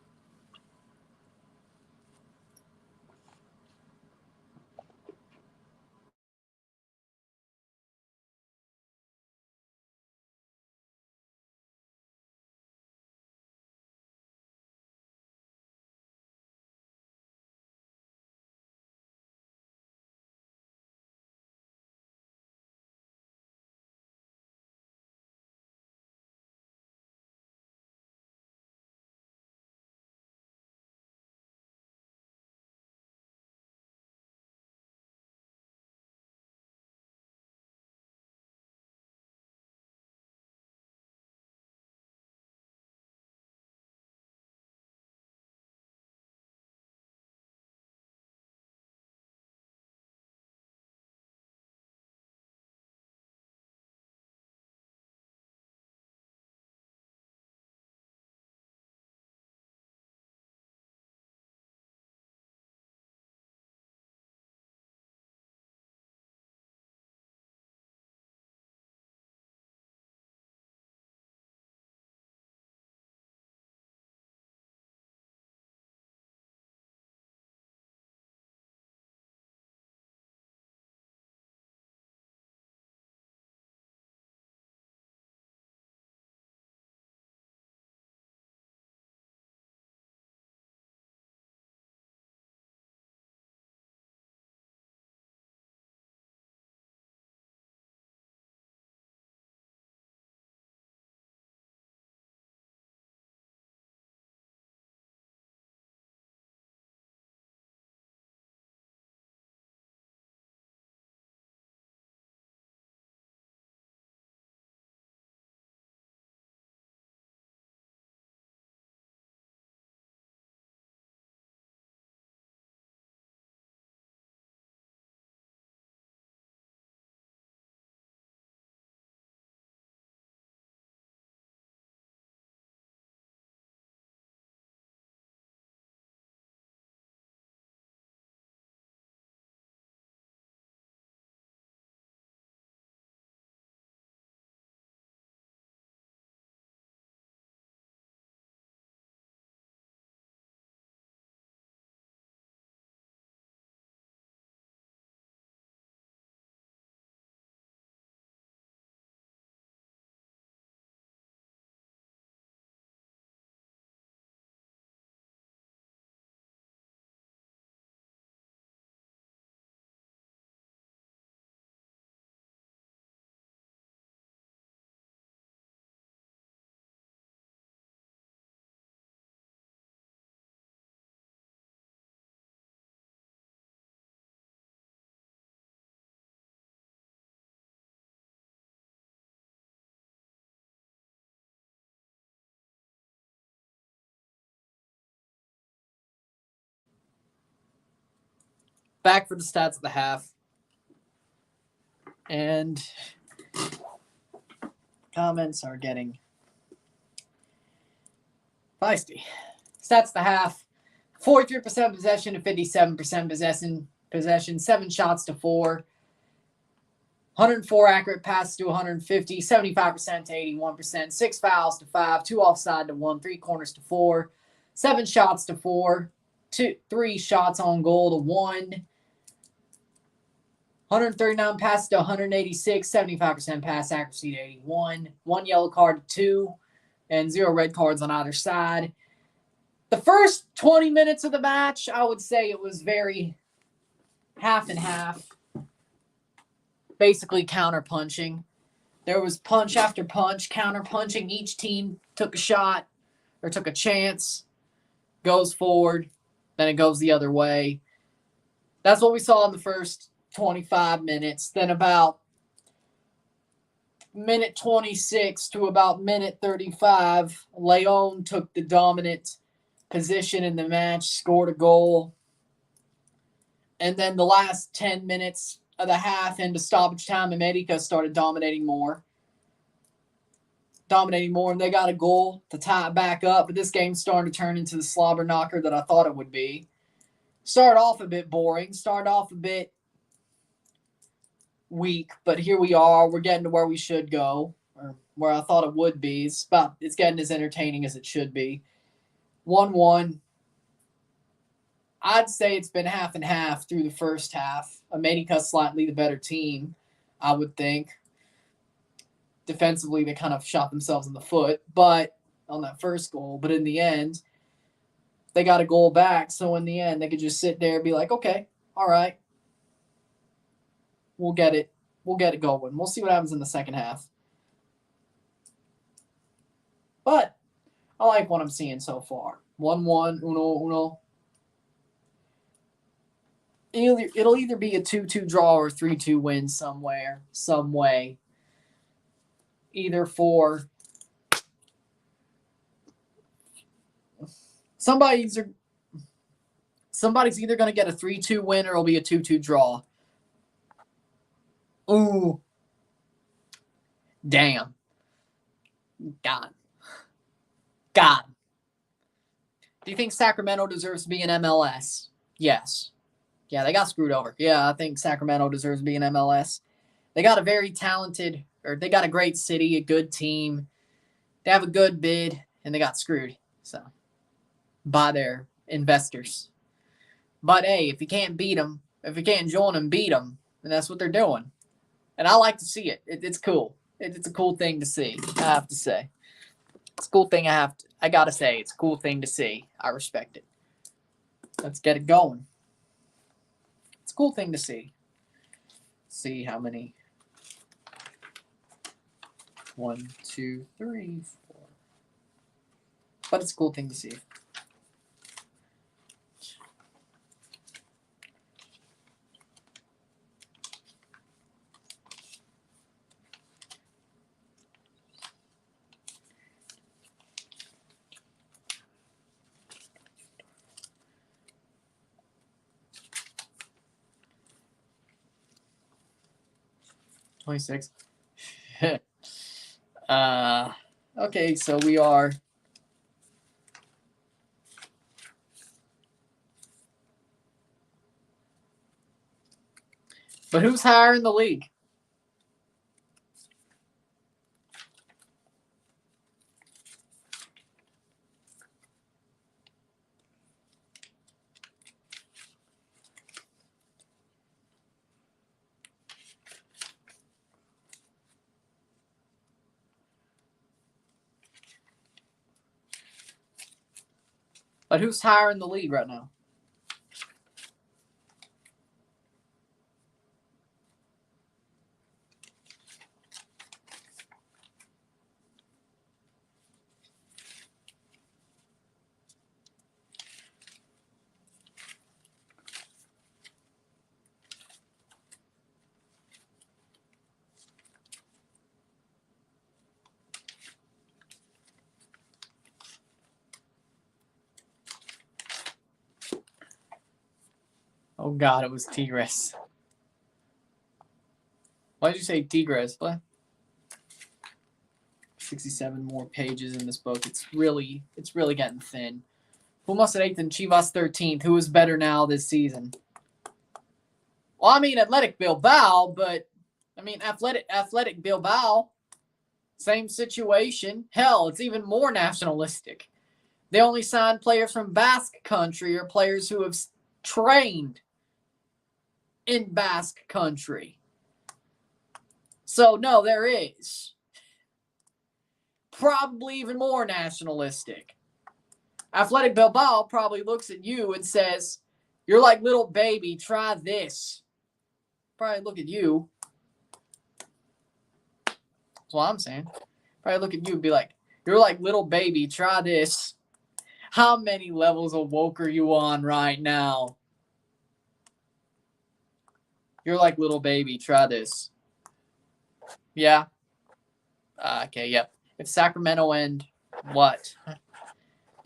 Back for the stats of the half. And comments are getting feisty. Stats of the half. 43% possession to 57% possession. 7 shots to 4. 104 accurate passes to 150. 75% to 81%. 6 fouls to 5. 2 offside to 1. 3 corners to 4. 7 shots to 4. 3 shots on goal to 1. 139 passes to 186, 75% pass accuracy to 81, 1 yellow card to 2, and 0 red cards on either side. The first 20 minutes of the match, I would say it was very half and half, basically counter-punching. There was punch after punch, counter-punching. Each team took a shot or took a chance, goes forward, then it goes the other way. That's what we saw in the first 25 minutes. Then about minute 26 to about minute 35, León took the dominant position in the match, scored a goal. And then the last 10 minutes of the half into stoppage time, América started dominating more, and they got a goal to tie it back up. But this game's starting to turn into the slobber knocker that I thought it would be. Started off a bit boring, started off a bit weak, but here we are. We're getting to where we should go, or where I thought it would be. It's getting as entertaining as it should be. 1-1. I'd say it's been half and half through the first half. América slightly the better team, I would think. Defensively, they kind of shot themselves in the foot, but on that first goal. But in the end, they got a goal back. So in the end, they could just sit there and be like, okay, all right. We'll get it going. We'll see what happens in the second half. But I like what I'm seeing so far. 1-1, 1-1. It'll either be a 2-2 draw or a 3-2 win somewhere, some way. Either for somebody's either going to get a 3-2 win or it'll be a 2-2 draw. Ooh. Damn. God. Do you think Sacramento deserves to be in MLS? Yes. Yeah, they got screwed over. Yeah, I think Sacramento deserves to be in MLS. They got a very talented, or they got a great city, a good team. They have a good bid, and they got screwed. So, by their investors. But hey, if you can't beat them, if you can't join them, beat them. And that's what they're doing. And I like to see it. It's cool. It's a cool thing to see, I have to say. It's a cool thing I got to say. It's a cool thing to see. I respect it. Let's get it going. It's a cool thing to see. See how many. 1, 2, 3, 4. But it's a cool thing to see. $26. Okay, so we are. But who's higher in the league? But who's higher in the league right now? Oh, God, it was Tigres. Why did you say Tigres? What? 67 more pages in this book. It's really getting thin. Pumas at 8th and Chivas 13th. Who is better now this season? Well, I mean, Athletic Bilbao, but I mean, Athletic Bilbao, same situation. Hell, it's even more nationalistic. They only sign players from Basque country or players who have trained in Basque country. So, no, there is. Probably even more nationalistic. Athletic Bilbao probably looks at you and says, "You're like little baby, try this." Probably look at you. That's what I'm saying. Probably look at you and be like, "You're like little baby, try this." How many levels of woke are you on right now? You're like little baby, try this. Yeah. Okay, yep. If Sacramento and what?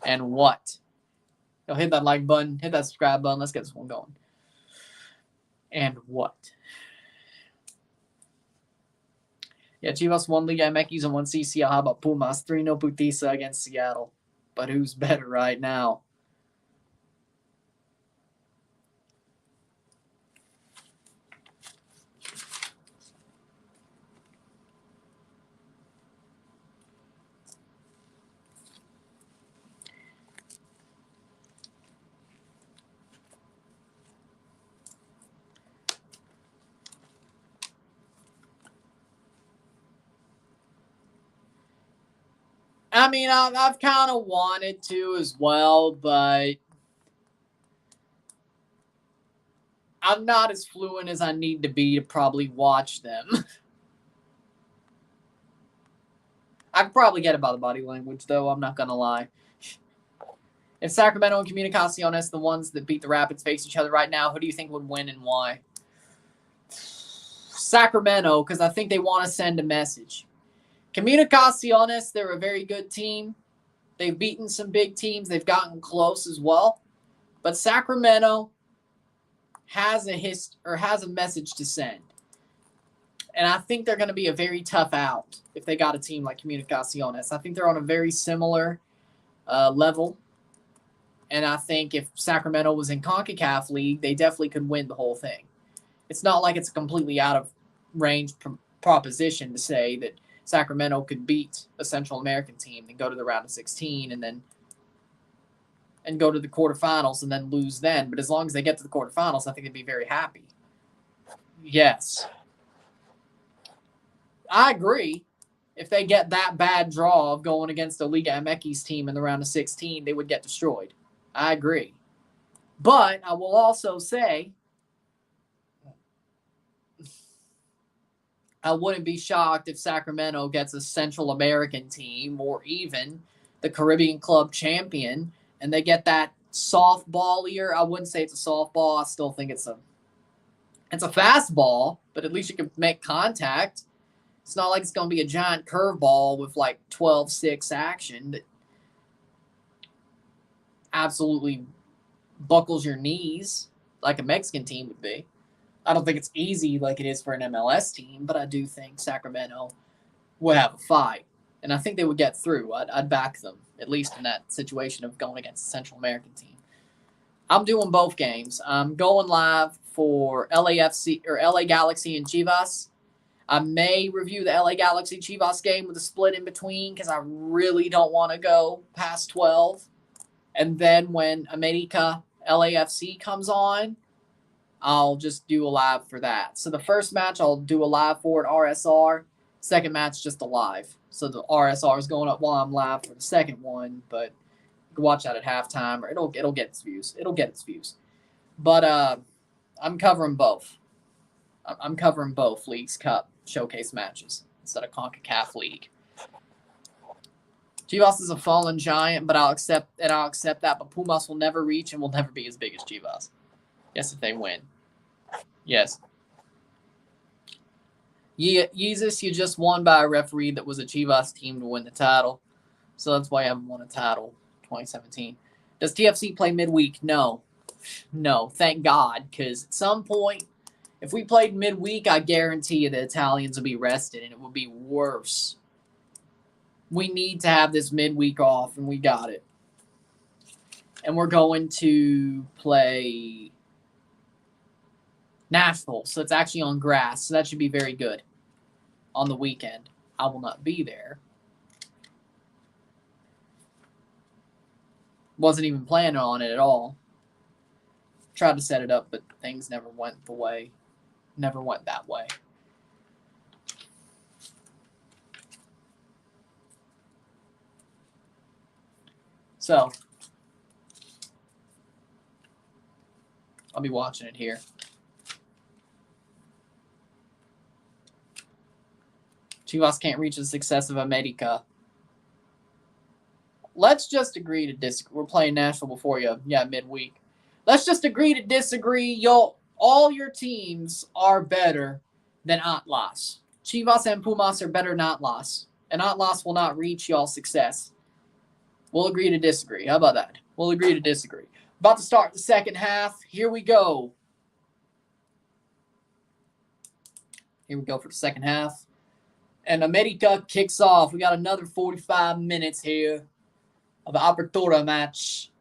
And what? Yo, hit that like button, hit that subscribe button. Let's get this one going. And what? Yeah, Chivas won Liga MX and 1 CCL. How about Pumas? 3-0 Putisa against Seattle. But who's better right now? I mean, I've kind of wanted to as well, but I'm not as fluent as I need to be to probably watch them. I could probably get about the body language, though. I'm not going to lie. If Sacramento and Comunicaciones, the ones that beat the Rapids, face each other right now, who do you think would win and why? Sacramento, because I think they want to send a message. Comunicaciones, they're a very good team. They've beaten some big teams. They've gotten close as well. But Sacramento has a message to send. And I think they're going to be a very tough out if they got a team like Comunicaciones. I think they're on a very similar level. And I think if Sacramento was in CONCACAF League, they definitely could win the whole thing. It's not like it's a completely out of range proposition to say that Sacramento could beat a Central American team and go to the round of 16 and go to the quarterfinals and then lose then. But as long as they get to the quarterfinals, I think they'd be very happy. Yes. I agree. If they get that bad draw of going against a Liga MX team in the round of 16, they would get destroyed. I agree. But I will also say I wouldn't be shocked if Sacramento gets a Central American team or even the Caribbean Club champion and they get that softballier. I wouldn't say it's a softball. I still think it's a fastball, but at least you can make contact. It's not like it's going to be a giant curveball with like 12-6 action that absolutely buckles your knees like a Mexican team would be. I don't think it's easy like it is for an MLS team, but I do think Sacramento would have a fight. And I think they would get through. I'd back them, at least in that situation of going against a Central American team. I'm doing both games. I'm going live for LAFC or LA Galaxy and Chivas. I may review the LA Galaxy Chivas game with a split in between because I really don't want to go past 12. And then when América LAFC comes on, I'll just do a live for that. So the first match I'll do a live for at RSR. Second match just a live. So the RSR is going up while I'm live for the second one, but you can watch that at halftime or it'll get its views. It'll get its views. But I'm covering both. I'm covering both Leagues Cup showcase matches instead of CONCACAF League. Chivas is a fallen giant, but I'll accept that. But Pumas will never reach and will never be as big as Chivas. Yes, if they win. Yes. Yeezus, you just won by a referee that was a Chivas team to win the title. So that's why I haven't won a title 2017. Does TFC play midweek? No. No, thank God, because at some point, if we played midweek, I guarantee you the Italians will be rested, and it would be worse. We need to have this midweek off, and we got it. And we're going to play Nashville, so it's actually on grass, so that should be very good on the weekend. I will not be there. Wasn't even planning on it at all. Tried to set it up, but things never went that way. So, I'll be watching it here. Chivas can't reach the success of América. Let's just agree to disagree. We're playing Nashville before you. Yeah, midweek. Let's just agree to disagree. All your teams are better than Atlas. Chivas and Pumas are better than Atlas. And Atlas will not reach y'all's success. We'll agree to disagree. How about that? We'll agree to disagree. About to start the second half. Here we go. Here we go for the second half. And América kicks off. We got another 45 minutes here of the Apertura match.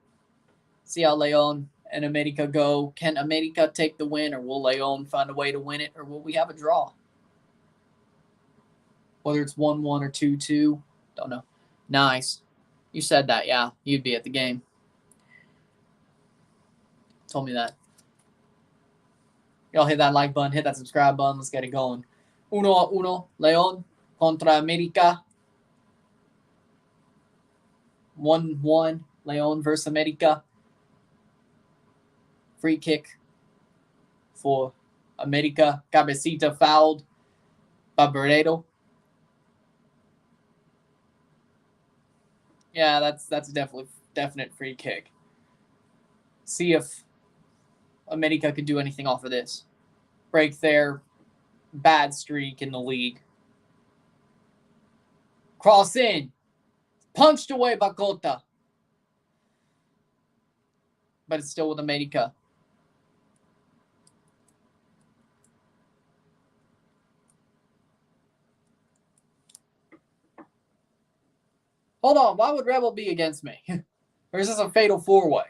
See how León and América go. Can América take the win, or will León find a way to win it, or will we have a draw? Whether it's 1-1 or 2-2, don't know. Nice. You said that, yeah. You'd be at the game. Told me that. Y'all hit that like button, hit that subscribe button. Let's get it going. 1-1, León contra América. 1-1, León versus América. Free kick for América. Cabecita fouled by Barreto. Yeah, that's a definite free kick. See if América could do anything off of this. Break their bad streak in the league. Cross in. Punched away by Cota. But it's still with América. Hold on, why would Rebel be against me? Or is this a fatal four-way?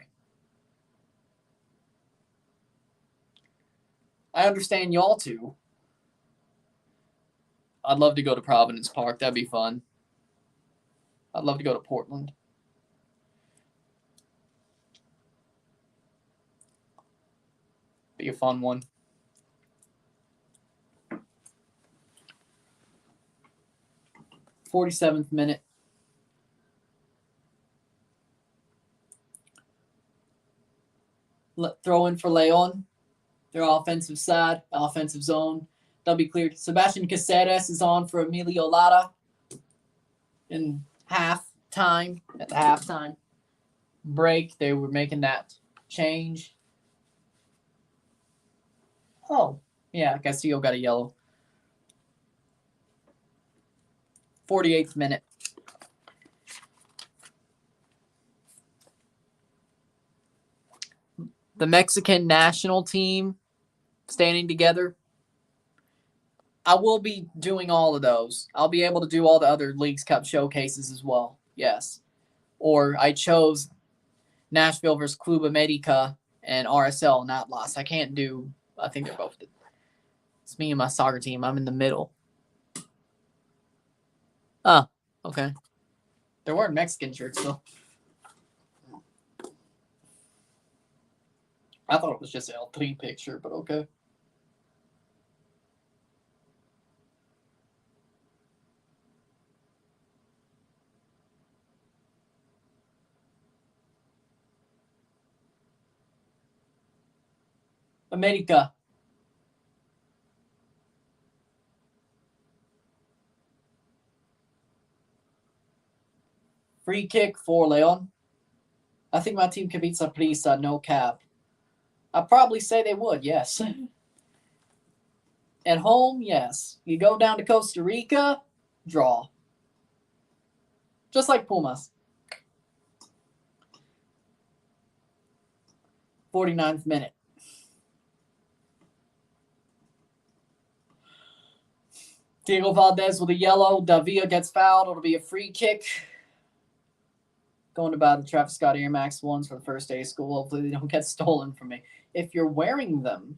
I understand y'all too. I'd love to go to Providence Park. That'd be fun. I'd love to go to Portland. Be a fun one. .47th minute. Throw in for León. Their offensive side, offensive zone. They'll be cleared. Sebastian Caceres is on for Emilio Lara in halftime. At the halftime break, they were making that change. Oh, yeah, Castillo got a yellow. 48th minute. The Mexican national team standing together. I will be doing all of those. I'll be able to do all the other Leagues Cup showcases as well. Yes. Or I chose Nashville versus Club América and RSL, not Atlas. I can't do, I think they're both. It's me and my soccer team. I'm in the middle. Oh, okay. There weren't Mexican shirts, though. I thought it was just an L3 picture, but okay. América. Free kick for León. I think my team can beat Saprissa, no cap. I'd probably say they would, yes. At home, yes. You go down to Costa Rica, draw. Just like Pumas. 49th minute. Diego Valdez with a yellow. Davia gets fouled. It'll be a free kick. Going to buy the Travis Scott Air Max ones for the first day of school. Hopefully they don't get stolen from me. If you're wearing them,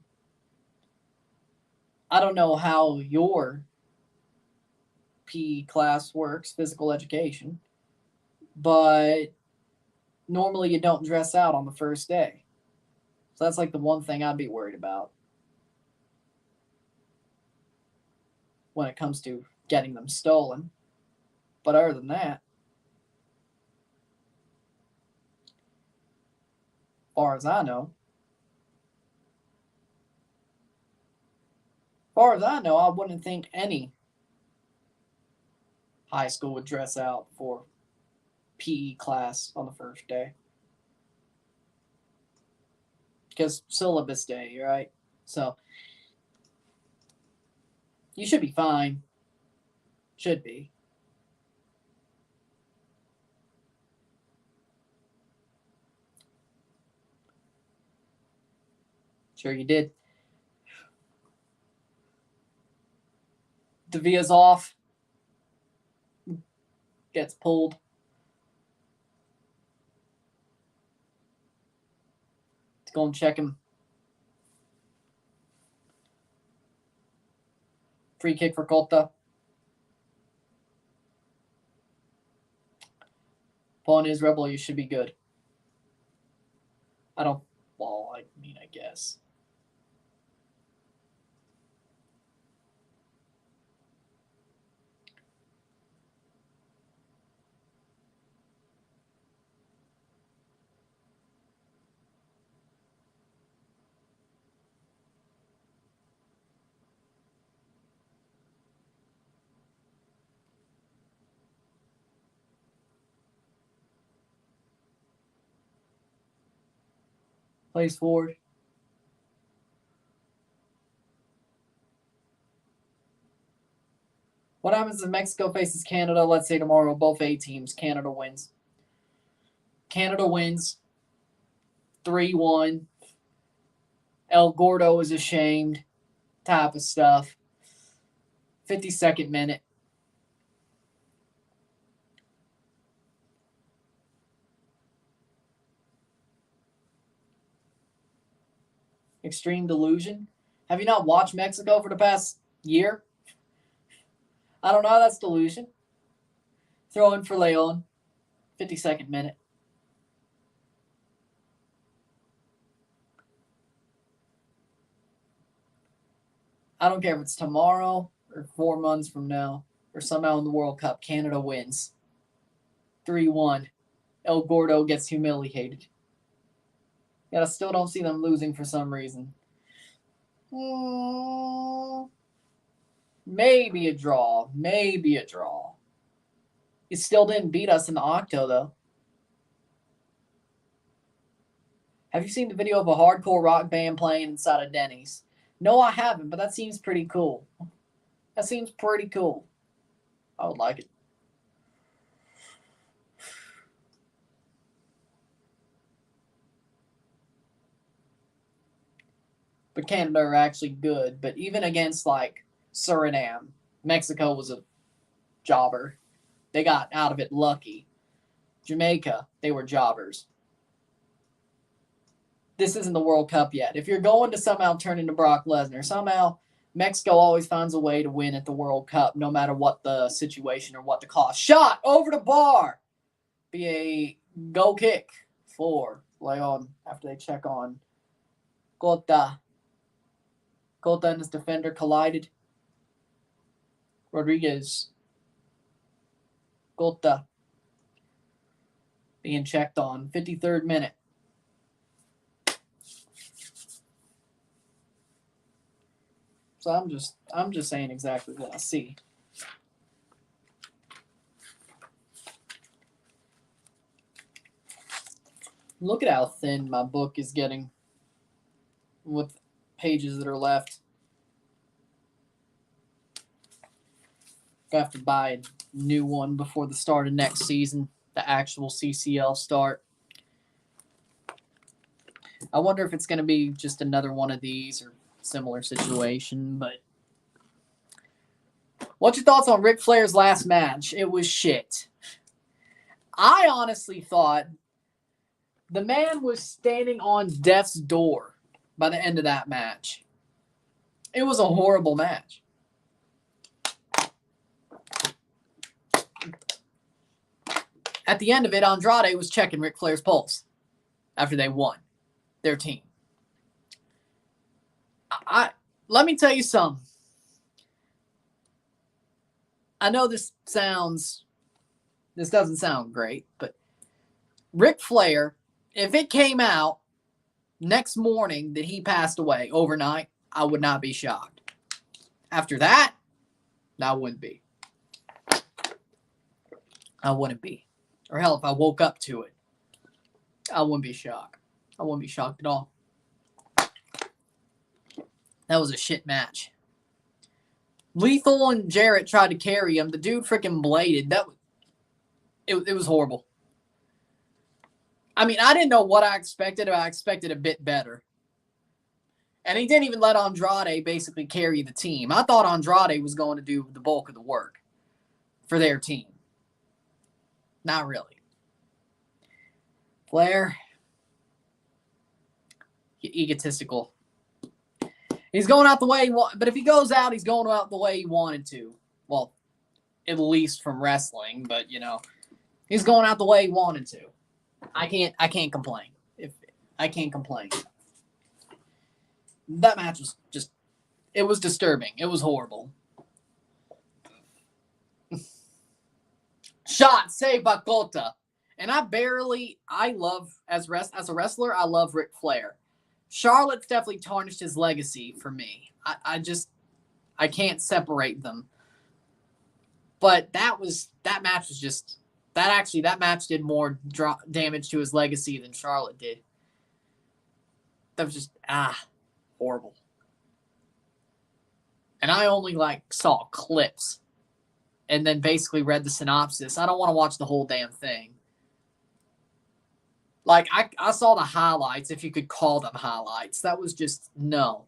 I don't know how your PE class works, physical education, but normally you don't dress out on the first day. So that's like the one thing I'd be worried about when it comes to getting them stolen. But other than that, as far as I know, I wouldn't think any high school would dress out for PE class on the first day. Because syllabus day, right? So you should be fine. Should be. Sure you did. Davia's off. Gets pulled. Let's go and check him. Free kick for Colta. Point is, Rebel, you should be good. I guess. Plays forward. What happens if Mexico faces Canada, let's say tomorrow, both A teams, Canada wins. Canada wins 3-1. El Gordo is ashamed type of stuff. 52nd minute. Extreme delusion. Have you not watched Mexico for the past year? I don't know. That's delusion. Throw in for León. 52nd minute. I don't care if it's tomorrow or 4 months from now or somehow in the World Cup, Canada wins. 3-1. El Gordo gets humiliated. Yet I still don't see them losing for some reason. Maybe a draw. Maybe a draw. It still didn't beat us in the Octo, though. Have you seen the video of a hardcore rock band playing inside of Denny's? No, I haven't, but that seems pretty cool. That seems pretty cool. I would like it. But Canada are actually good. But even against, like, Suriname, Mexico was a jobber. They got out of it lucky. Jamaica, they were jobbers. This isn't the World Cup yet. If you're going to somehow turn into Brock Lesnar, somehow Mexico always finds a way to win at the World Cup, no matter what the situation or what the cost. Shot over the bar. Be a goal kick for León after they check on Cota. Cota and his defender collided. Rodriguez. Cota being checked on. 53rd minute. So I'm just saying exactly what I see. Look at how thin my book is getting with pages that are left. I have to buy a new one before the start of next season, the actual CCL start. I wonder if it's going to be just another one of these or similar situation, but what's your thoughts on Ric Flair's last match? It was shit. I honestly thought the man was standing on death's door by the end of that match. It was a horrible match. At the end of it, Andrade was checking Ric Flair's pulse after they won their team. Let me tell you something. I know this doesn't sound great, but Ric Flair, if it came out next morning that he passed away overnight, I would not be shocked. After that, I wouldn't be. I wouldn't be. Or hell, if I woke up to it, I wouldn't be shocked. I wouldn't be shocked at all. That was a shit match. Lethal and Jarrett tried to carry him. The dude freaking bladed. It was horrible. I mean, I didn't know what I expected. I expected a bit better. And he didn't even let Andrade basically carry the team. I thought Andrade was going to do the bulk of the work for their team. Not really. Flair, egotistical. He's going out the way he wanted, but if he goes out, he's going out the way he wanted to. Well, at least from wrestling, but he's going out the way he wanted to. I can't complain. I can't complain. That match was it was disturbing. It was horrible. Shot, say Bakota. And as a wrestler, I love Ric Flair. Charlotte's definitely tarnished his legacy for me. I can't separate them. But that match did more damage to his legacy than Charlotte did. That was just, horrible. And I only saw clips and then basically read the synopsis. I don't want to watch the whole damn thing. I saw the highlights, if you could call them highlights. That was just, no.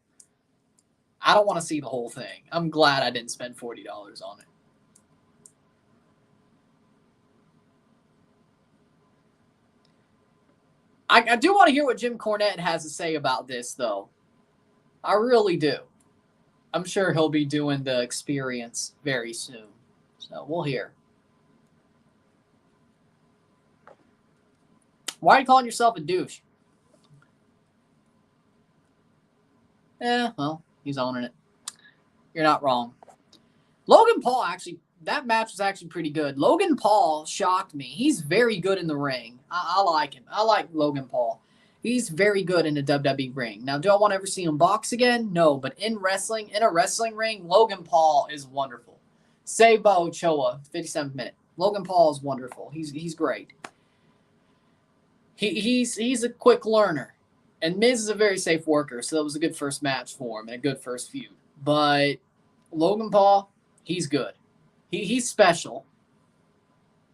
I don't want to see the whole thing. I'm glad I didn't spend $40 on it. I do want to hear what Jim Cornette has to say about this, though. I really do. I'm sure he'll be doing the experience very soon. So we'll hear. Why are you calling yourself a douche? Well, he's owning it. You're not wrong. Logan Paul, that match was actually pretty good. Logan Paul shocked me. He's very good in the ring. I like him. I like Logan Paul. He's very good in a WWE ring. Now, do I want to ever see him box again? No, but in a wrestling ring, Logan Paul is wonderful. Seibo Ochoa, 57th minute. Logan Paul is wonderful. He's great. He's a quick learner. And Miz is a very safe worker, so that was a good first match for him and a good first feud. But Logan Paul, he's good. He's special.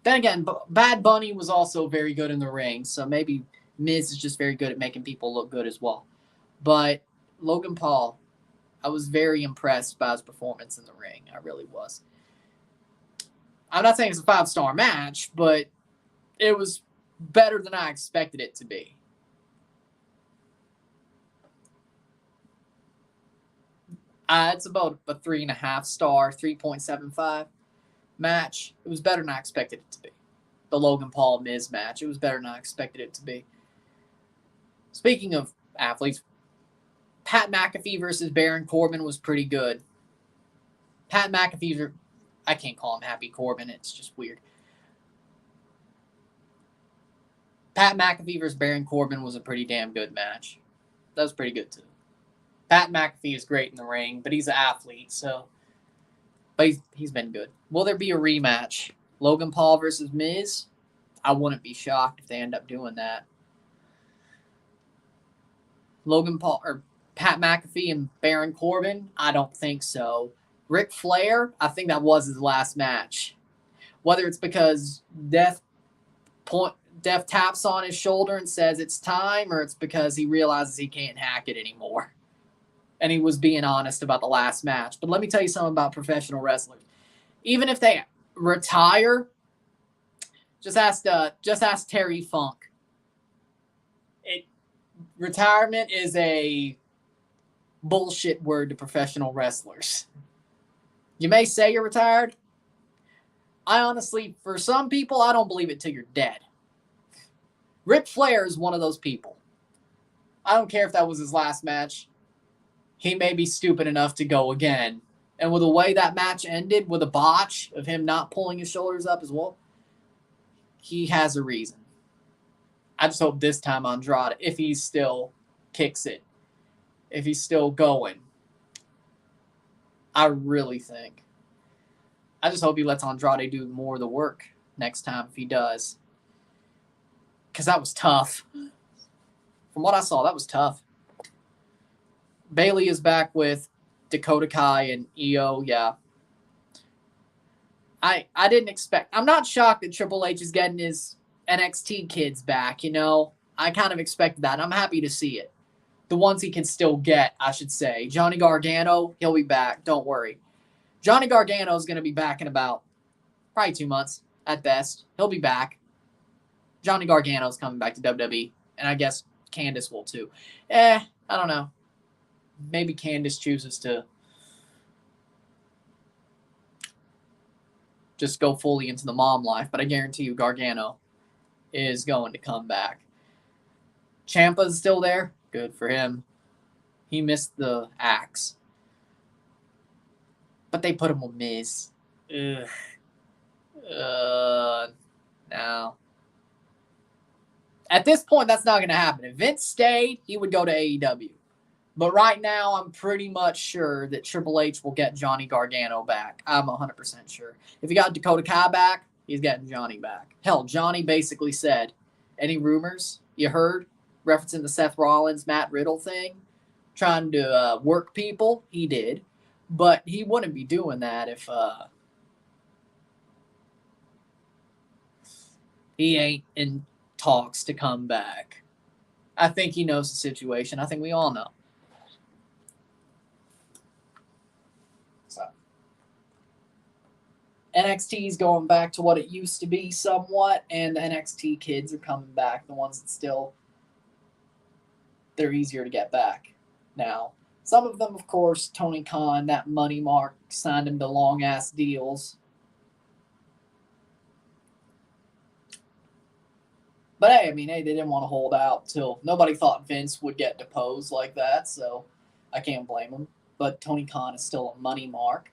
Then again, Bad Bunny was also very good in the ring, so maybe Miz is just very good at making people look good as well. But Logan Paul, I was very impressed by his performance in the ring. I really was. I'm not saying it's a 5-star match, but it was better than I expected it to be. It's about a 3.5 star, 3.75 match. It was better than I expected it to be. The Logan Paul Miz match. It was better than I expected it to be. Speaking of athletes, Pat McAfee versus Baron Corbin was pretty good. Pat McAfee, I can't call him Happy Corbin. It's just weird. Pat McAfee versus Baron Corbin was a pretty damn good match. That was pretty good too. Pat McAfee is great in the ring, but he's an athlete, so. But he's been good. Will there be a rematch? Logan Paul versus Miz? I wouldn't be shocked if they end up doing that. Logan Paul or Pat McAfee and Baron Corbin? I don't think so. Ric Flair? I think that was his last match. Whether it's because death Def taps on his shoulder and says it's time, or it's because he realizes he can't hack it anymore. And he was being honest about the last match. But let me tell you something about professional wrestlers. Even if they retire, just ask Terry Funk. Retirement is a bullshit word to professional wrestlers. You may say you're retired. I honestly, for some people, I don't believe it till you're dead. Ric Flair is one of those people. I don't care if that was his last match. He may be stupid enough to go again. And with the way that match ended, with a botch of him not pulling his shoulders up as well, he has a reason. I just hope this time Andrade, if he still kicks it, if he's still going, I really think. I just hope he lets Andrade do more of the work next time if he does. Because that was tough. From what I saw, that was tough. Bayley is back with Dakota Kai and Io, yeah. I didn't expect... I'm not shocked that Triple H is getting his NXT kids back, you know. I kind of expected that. I'm happy to see it. The ones he can still get, I should say. Johnny Gargano, he'll be back. Don't worry. Johnny Gargano is going to be back in about probably 2 months at best. He'll be back. Johnny Gargano's coming back to WWE. And I guess Candice will too. I don't know. Maybe Candice chooses to just go fully into the mom life. But I guarantee you Gargano is going to come back. Ciampa's still there. Good for him. He missed the axe. But they put him with Miz. Ugh. No. At this point, that's not going to happen. If Vince stayed, he would go to AEW. But right now, I'm pretty much sure that Triple H will get Johnny Gargano back. I'm 100% sure. If he got Dakota Kai back, he's getting Johnny back. Hell, Johnny basically said, any rumors you heard referencing the Seth Rollins, Matt Riddle thing, trying to work people? He did. But he wouldn't be doing that if he ain't in talks to come back. I think he knows the situation. I think we all know. So NXT's going back to what it used to be somewhat, and the NXT kids are coming back. The ones that still, they're easier to get back now. Some of them, of course, Tony Khan, that money mark, signed him to long-ass deals. But hey, they didn't want to hold out till nobody thought Vince would get deposed like that, so I can't blame him. But Tony Khan is still a money mark.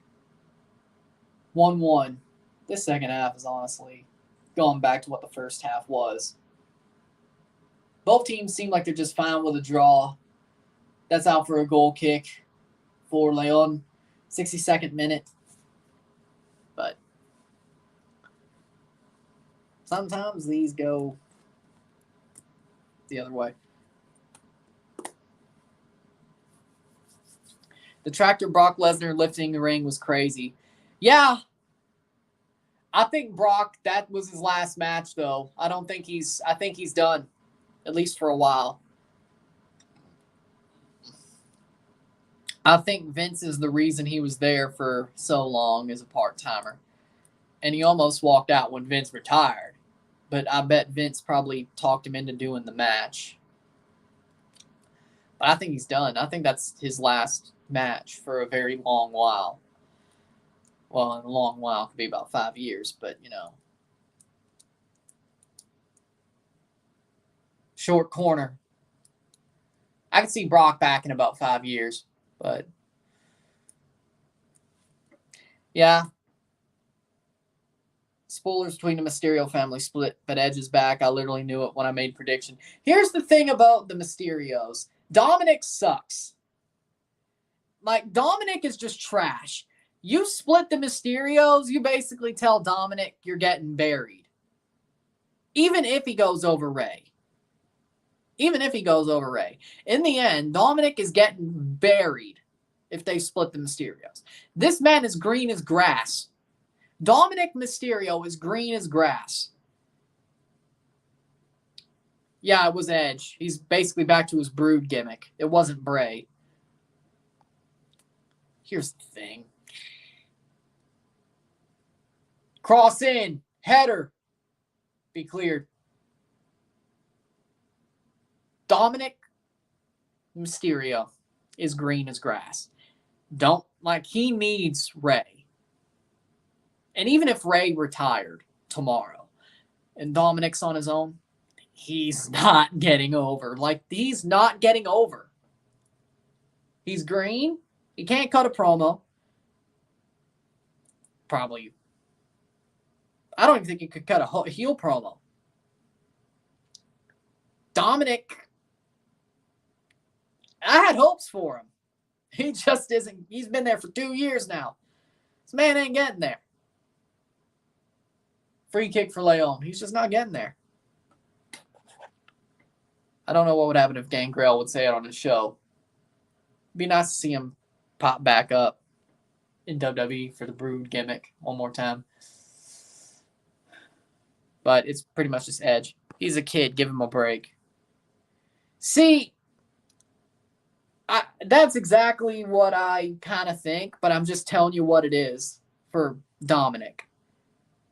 1-1. This second half is honestly going back to what the first half was. Both teams seem like they're just fine with a draw. That's out for a goal kick for León. 62nd minute. But sometimes these go the other way. The tractor Brock Lesnar lifting the ring was crazy. Yeah. I think Brock, that was his last match, though. I think he's done. At least for a while. I think Vince is the reason he was there for so long as a part-timer. And he almost walked out when Vince retired. But I bet Vince probably talked him into doing the match. But I think he's done. I think that's his last match for a very long while. Well, a long while could be about 5 years, but, Short corner. I could see Brock back in about 5 years. But, yeah. Spoilers between the Mysterio family split, but Edge is back. I literally knew it when I made prediction. Here's the thing about the Mysterios. Dominic sucks. Dominic is just trash. You split the Mysterios, you basically tell Dominic you're getting buried. Even if he goes over Rey. In the end, Dominic is getting buried if they split the Mysterios. This man is green as grass. Dominic Mysterio is green as grass. Yeah, it was Edge. He's basically back to his Brood gimmick. It wasn't Bray. Here's the thing. Cross in. Header. Be cleared. Dominic Mysterio is green as grass. He needs Ray. And even if Ray retired tomorrow and Dominic's on his own, he's not getting over. He's not getting over. He's green. He can't cut a promo. Probably. I don't even think he could cut a heel promo. Dominic, I had hopes for him. He just isn't. He's been there for 2 years now. This man ain't getting there. Free kick for León. He's just not getting there. I don't know what would happen if Gangrel would say it on his show. It'd be nice to see him pop back up in WWE for the Brood gimmick one more time. But it's pretty much just Edge. He's a kid. Give him a break. See, that's exactly what I kind of think, but I'm just telling you what it is for Dominic.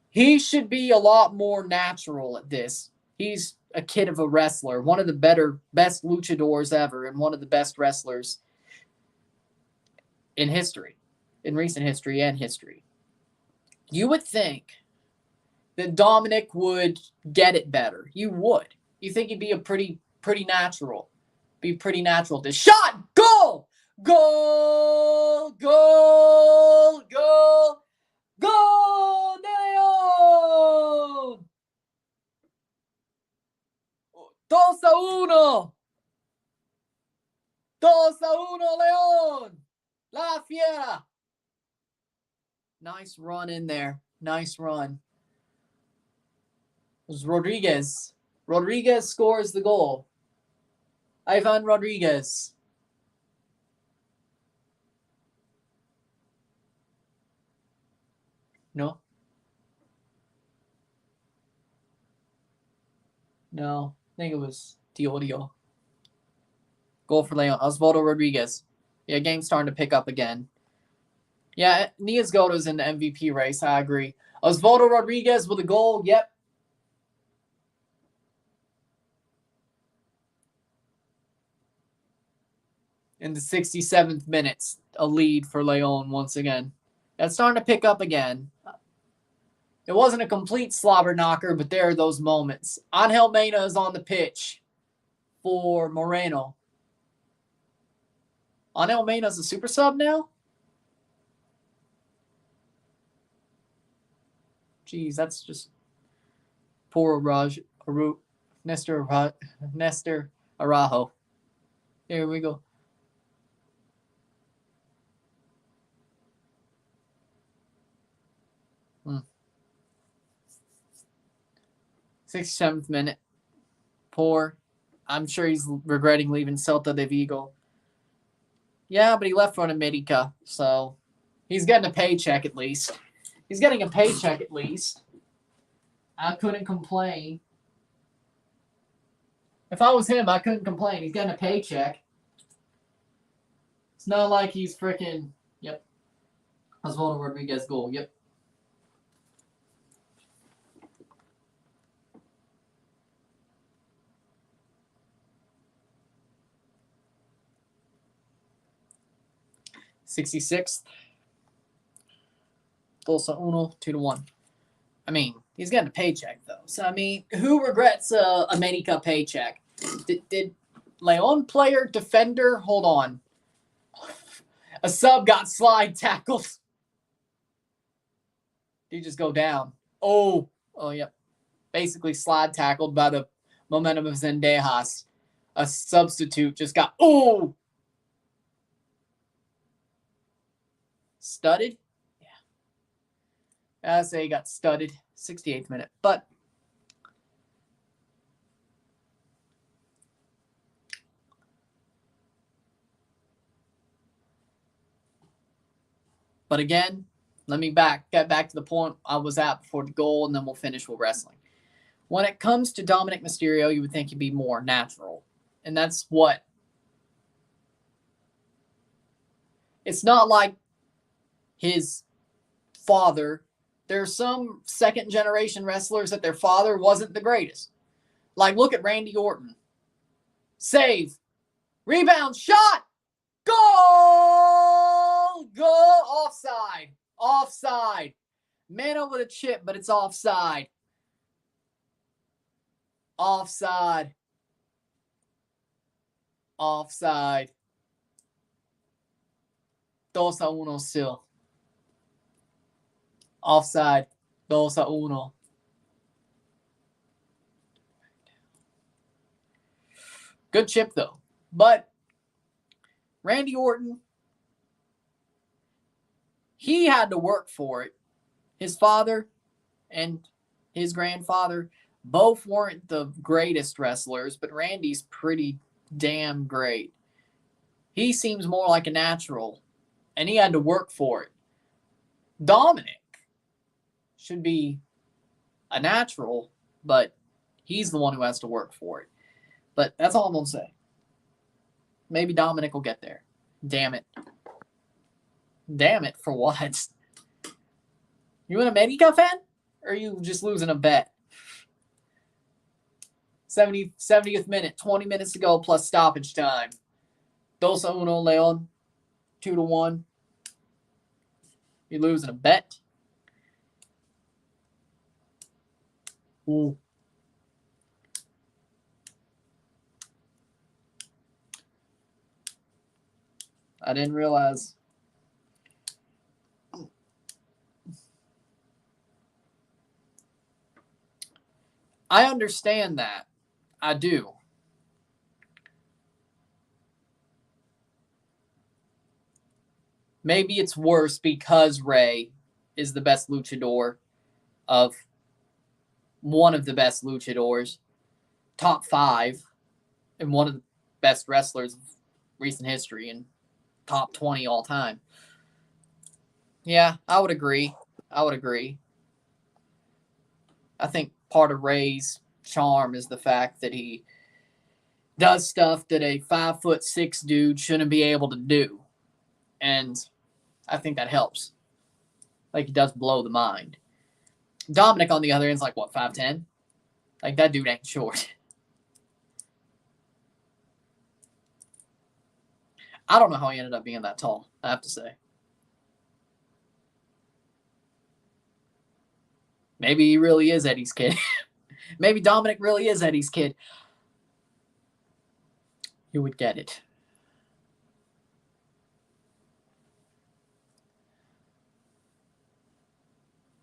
He should be a lot more natural at this. He's a kid of a wrestler, one of the best luchadors ever, and one of the best wrestlers in history, in recent history and history. You would think that Dominic would get it better. You would. You think he'd be a pretty natural. Be pretty natural. This shot, goal, goal, goal, goal, goal, De León. 2-1. 2-1, León. La Fiera. Nice run in there. Nice run. It was Rodriguez. Rodriguez scores the goal. Ivan Rodriguez. No? No. I think it was Diodio. Goal for León. Osvaldo Rodriguez. Yeah, game's starting to pick up again. Yeah, Nias Goto's in the MVP race. I agree. Osvaldo Rodriguez with a goal. Yep. In the 67th minute, a lead for León once again. That's starting to pick up again. It wasn't a complete slobber knocker, but there are those moments. Angel Mena is on the pitch for Moreno. Angel Mena is a super sub now? Jeez, that's just poor Nestor Araujo. Here we go. Hmm. 67th minute. Poor. I'm sure he's regretting leaving Celta de Vigo. Yeah, but he left for América, so he's getting a paycheck at least. He's getting a paycheck at least. I couldn't complain. If I was him, I couldn't complain. He's getting a paycheck. It's not like he's freaking. Yep. Osvaldo Rodriguez goal. Yep. '66th. 2-1, 2-1. I mean, he's getting a paycheck though. So I mean, who regrets a América paycheck? Did León player defender? Hold on. A sub got slide tackled. Did he just go down? Oh, yep. Basically slide tackled by the momentum of Zendejas. A substitute just got studded. Yeah. I say he got studded. 68th minute, but again, let me get back to the point I was at before the goal, and then we'll finish with wrestling. When it comes to Dominic Mysterio, you would think he'd be more natural. And that's what... It's not like his father. There are some second-generation wrestlers that their father wasn't the greatest. Like, look at Randy Orton. Save. Rebound. Shot. Goal! Goal! Offside. Offside. Mano with a chip, but it's offside. Offside. Offside. 2-1 still. Offside. 2-1. Good chip, though. But Randy Orton, he had to work for it. His father and his grandfather both weren't the greatest wrestlers, but Randy's pretty damn great. He seems more like a natural, and he had to work for it. Dominic should be a natural, but he's the one who has to work for it. But that's all I'm going to say. Maybe Dominic will get there. Damn it. Damn it, for what? You an América fan? Or are you just losing a bet? 70th minute, 20 minutes to go plus stoppage time. 2-1 León. 2-1. You're losing a bet. Ooh. I didn't realize. I understand that. I do. Maybe it's worse because Rey is the best luchador of one of the best luchadors, top 5, and one of the best wrestlers of recent history and top 20 all time. Yeah, I would agree. I think part of Rey's charm is the fact that he does stuff that a 5'6" dude shouldn't be able to do. And I think that helps. Like, he does blow the mind. Dominic, on the other end, is like, what, 5'10"? Like, that dude ain't short. I don't know how he ended up being that tall, I have to say. Maybe he really is Eddie's kid. Maybe Dominic really is Eddie's kid. You would get it.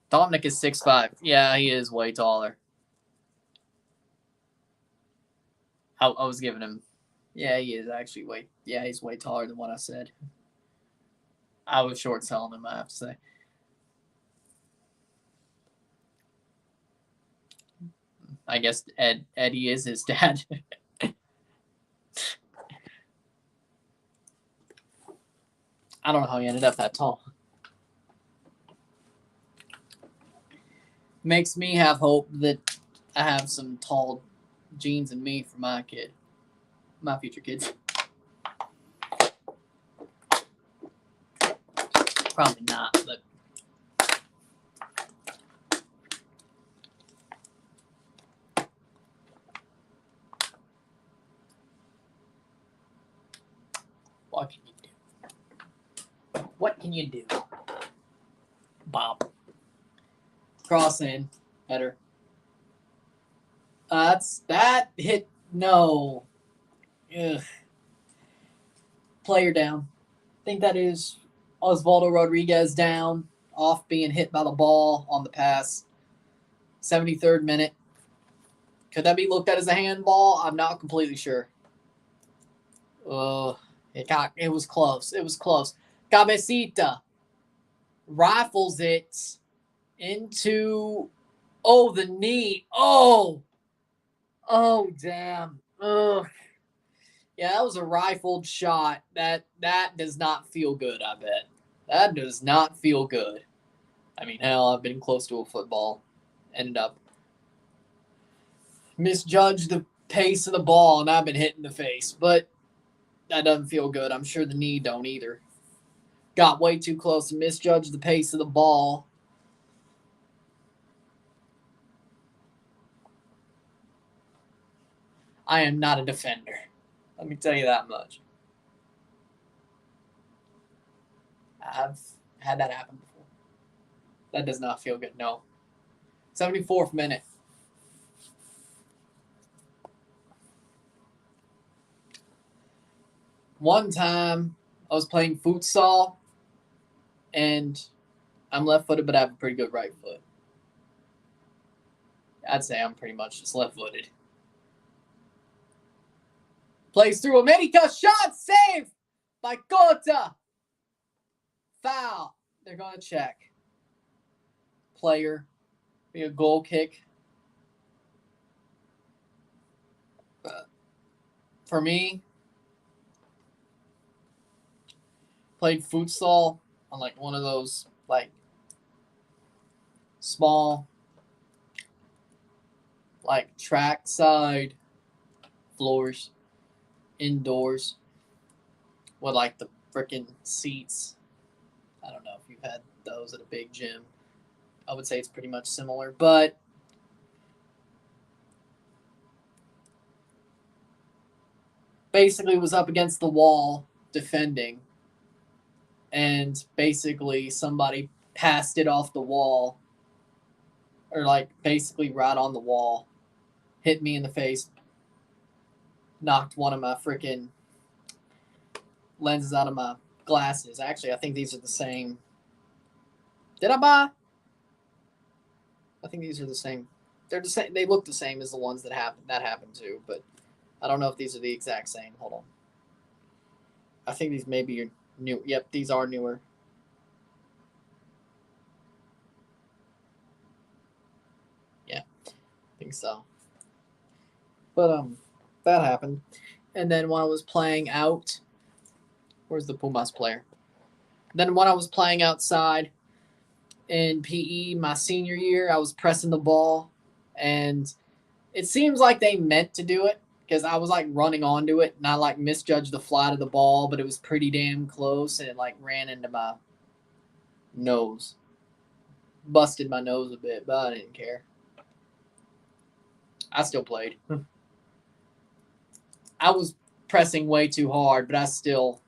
Dominic is 6'5". Yeah, he is way taller. I was giving him... Yeah, he is actually way... Yeah, he's way taller than what I said. I was short selling him, I have to say. I guess Eddie is his dad. I don't know how he ended up that tall. Makes me have hope that I have some tall genes in me for my kid. My future kids. Probably not, but... What can you do? What can you do? Bob. Cross in. Header. That hit. No. Ugh. Player down. I think that is Osvaldo Rodriguez down. Off being hit by the ball on the pass. 73rd minute. Could that be looked at as a handball? I'm not completely sure. It was close. It was close. Cabecita rifles it into the knee. Oh, damn. Ugh. Yeah, that was a rifled shot. That does not feel good, I bet. That does not feel good. I mean, hell, I've been close to a football. Ended up misjudged the pace of the ball, and I've been hit in the face. But that doesn't feel good. I'm sure the knee don't either. Got way too close and misjudged the pace of the ball. I am not a defender. Let me tell you that much. I've had that happen before. That does not feel good. No. 74th minute. One time I was playing futsal, and I'm left-footed, but I have a pretty good right foot. I'd say I'm pretty much just left-footed. Plays through América. Shot saved by Cota. Foul. They're going to check. Player. Be a goal kick. For me, played futsal on like one of those like small like trackside floors indoors with like the freaking seats. I don't know if you've had those at a big gym. I would say it's pretty much similar, but basically was up against the wall defending, and basically somebody passed it off the wall, or like basically right on the wall, hit me in the face, knocked one of my freaking lenses out of my glasses. Actually, I think these are the same. Did I buy? I think these are the same. They're the same. They look the same as the ones that happened to, but I don't know if these are the exact same. Hold on. I think these maybe are new. Yep, these are newer. Yeah, I think so. But that happened. And then when I was playing out, where's the Pumas player? Then when I was playing outside in PE my senior year, I was pressing the ball, and it seems like they meant to do it because I was like running onto it, and I like misjudged the flight of the ball, but it was pretty damn close, and it like ran into my nose. Busted my nose a bit, but I didn't care. I still played. I was pressing way too hard, but I still...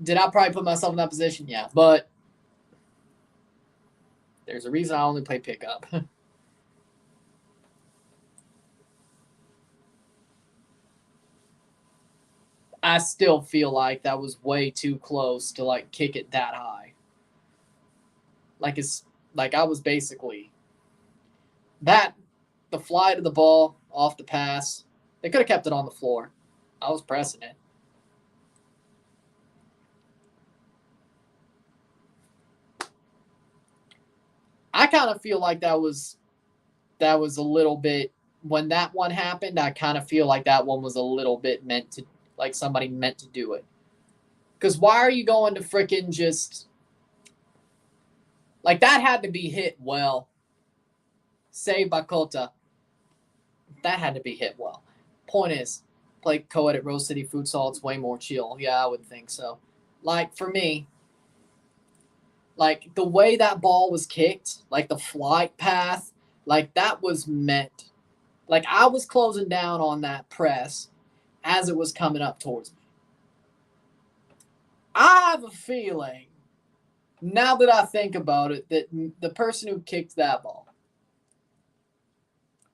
Did I probably put myself in that position? Yeah, but there's a reason I only play pickup. I still feel like that was way too close to like kick it that high. Like it's like I was basically that the flight of the ball off the pass. They could have kept it on the floor. I was pressing it. I kind of feel like that was a little bit when that one happened. I kind of feel like that one was a little bit meant to, like somebody meant to do it. Because why are you going to freaking just like that had to be hit well. Saved by Cota. That had to be hit well. Point is, play co-ed at Rose City Futsal. It's way more chill. Yeah, I would think so. Like for me, like the way that ball was kicked, like the flight path, like that was meant. Like I was closing down on that press as it was coming up towards me. I have a feeling, now that I think about it, that the person who kicked that ball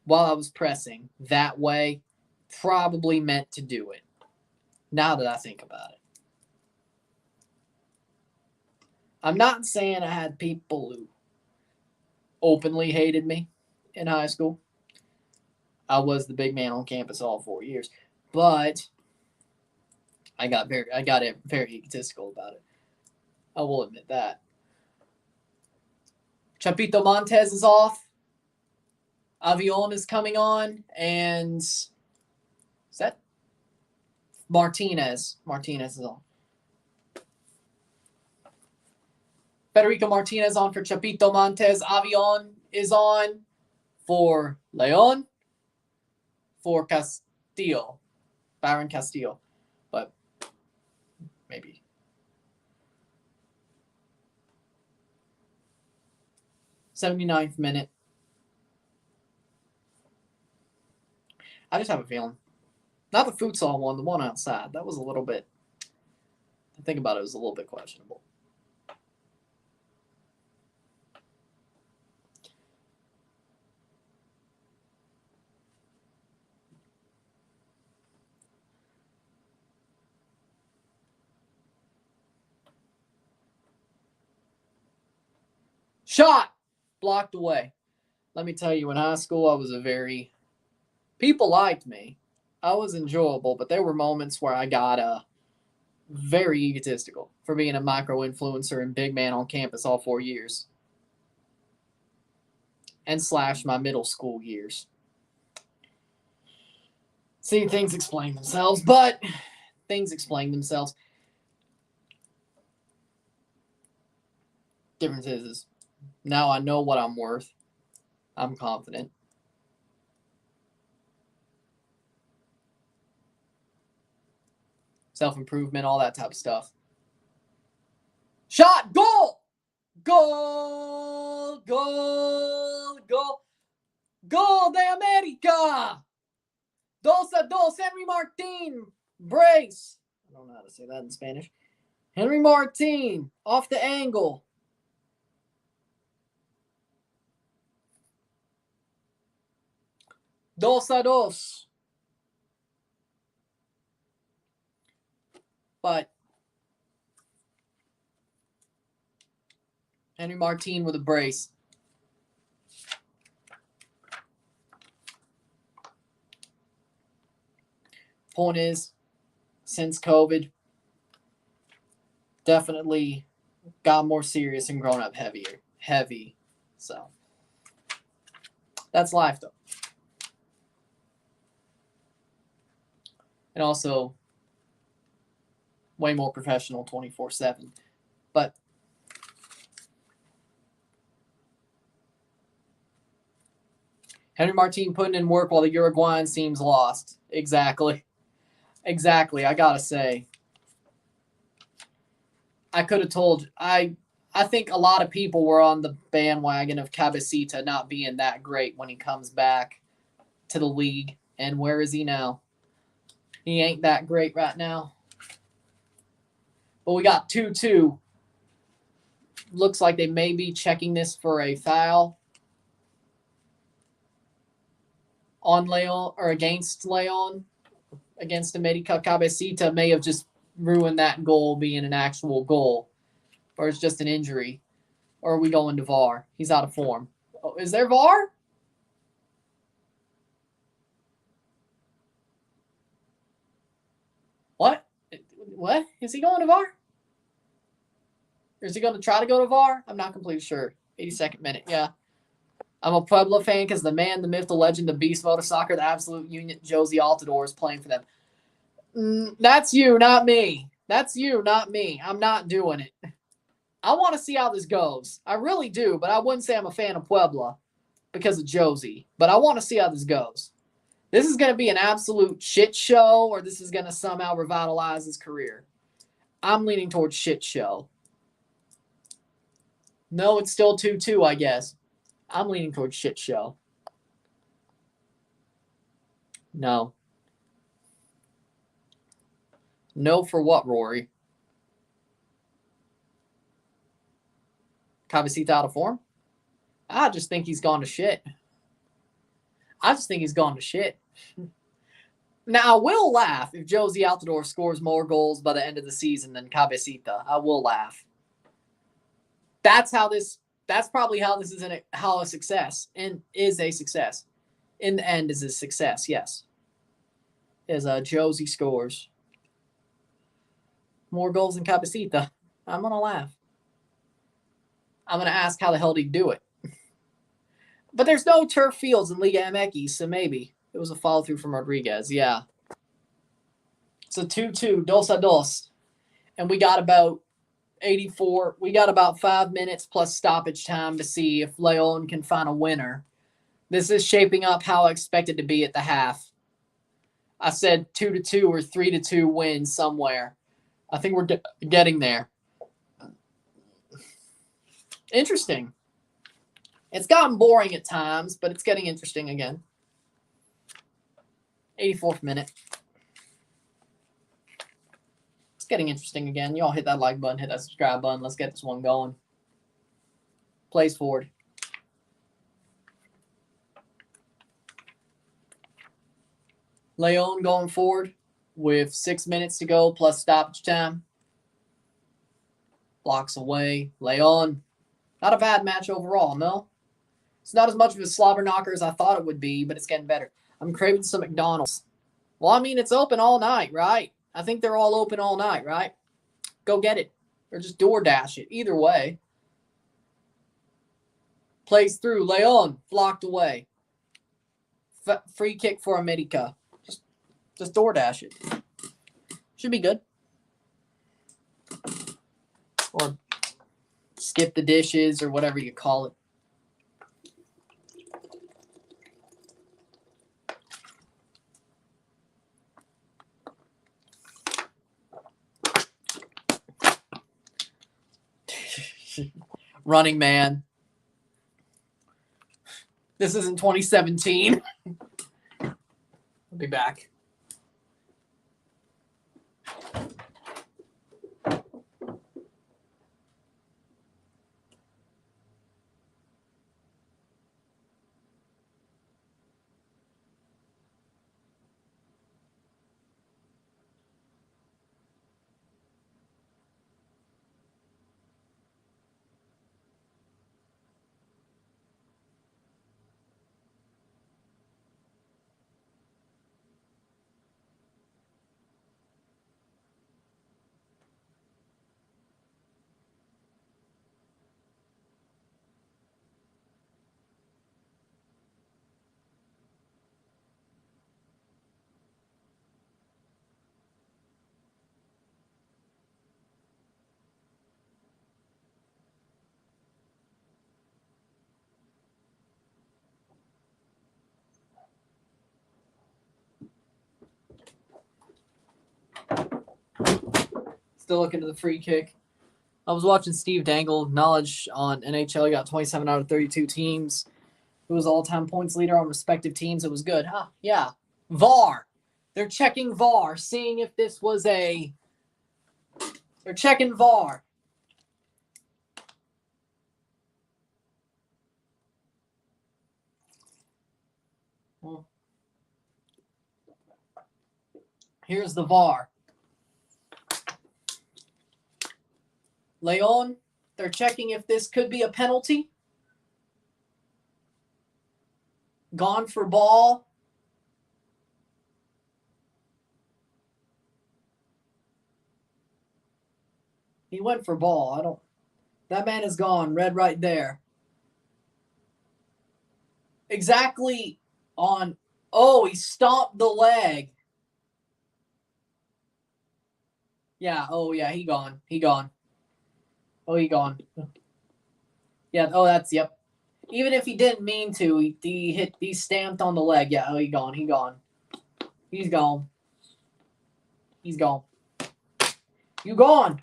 while I was pressing that way probably meant to do it. Now that I think about it. I'm not saying I had people who openly hated me in high school. I was the big man on campus all 4 years, but I got very egotistical about it. I will admit that. Chapito Montez is off. Avion is coming on, and is that Martinez? Martinez is on. Federico Martinez on for Chapito Montez. Avion is on for León. for Castillo. Byron Castillo. But maybe. '79th minute. I just have a feeling. Not the futsal one, the one outside. That was a little bit, to think about it, was a little bit questionable. Shot! Blocked away. Let me tell you, in high school, I was people liked me. I was enjoyable, but there were moments where I got very egotistical for being a micro-influencer and big man on campus all 4 years. And / my middle school years. See, things explain themselves, but things explain themselves. Difference is now I know what I'm worth. I'm confident. Self-improvement, all that type of stuff. Shot! Goal! Goal! Goal! Goal! Gol de América! 2-2, Henry Martin. Brace. I don't know how to say that in Spanish. Henry Martin off the angle. Dos a dos. But Henry Martin with a brace. Point is, since COVID, definitely got more serious and grown up heavy. So that's life, though. And also way more professional 24/7. But Henry Martin putting in work while the Uruguayan seems lost. Exactly. I gotta say, I could have told. I think a lot of people were on the bandwagon of Cabecita not being that great when he comes back to the league. And where is he now? He ain't that great right now. But we got 2-2. Looks like they may be checking this for a foul on León or against León. Against América. Cabecita may have just ruined that goal being an actual goal. Or it's just an injury. Or are we going to VAR? He's out of form. Oh, is there VAR? What? What? Is he going to VAR? Or is he going to try to go to VAR? I'm not completely sure. 82nd minute, yeah. I'm a Puebla fan because the man, the myth, the legend, the beast mode of soccer, the absolute unit, Josie Altidore is playing for them. That's you, not me. That's you, not me. I'm not doing it. I want to see how this goes. I really do, but I wouldn't say I'm a fan of Puebla because of Josie. But I want to see how this goes. This is going to be an absolute shit show, or this is going to somehow revitalize his career. I'm leaning towards shit show. No, it's still 2-2, I guess. I'm leaning towards shit show. No. No for what, Rory? Cabecita out of form? I just think he's gone to shit. Now, I will laugh if Josie Altidore scores more goals by the end of the season than Cabecita. I will laugh. That's probably how this is a success and is a success. In the end, is a success, yes. As Josie scores more goals than Cabecita. I'm going to laugh. I'm going to ask how the hell did he do it? But there's no turf fields in Liga MX, so maybe. It was a follow-through from Rodriguez, yeah. So 2-2, 2-2. And we got about 84. We got about 5 minutes plus stoppage time to see if León can find a winner. This is shaping up how I expected to be at the half. I said 2-2 or 3-2 win somewhere. I think we're getting there. Interesting. It's gotten boring at times, but it's getting interesting again. 84th minute. It's getting interesting again. Y'all hit that like button, hit that subscribe button. Let's get this one going. Plays forward. León going forward with 6 minutes to go plus stoppage time. Blocks away. León. Not a bad match overall, no? It's not as much of a slobber knocker as I thought it would be, but it's getting better. I'm craving some McDonald's. Well, I mean, it's open all night, right? I think they're all open all night, right? Go get it. Or just DoorDash it. Either way. Plays through. León blocked away. Free kick for América. Just DoorDash it. Should be good. Or skip the dishes or whatever you call it. Running man. This isn't 2017. I'll be back. Still looking to the free kick. I was watching Steve Dangle knowledge on NHL. He got 27 out of 32 teams. Who was all-time points leader on respective teams. It was good. Huh? Yeah. VAR. They're checking VAR, seeing if this was a... They're checking VAR. Well, here's the VAR. León, they're checking if this could be a penalty. Gone for ball. He went for ball. That man is gone. Red right there. Exactly on. Oh, he stomped the leg. Yeah. Oh, yeah. He gone. He gone. Oh, he gone. Yeah. Oh, that's, yep. Even if he didn't mean to, he stamped on the leg. Yeah. Oh, he gone. He gone. He's gone. He's gone. You gone.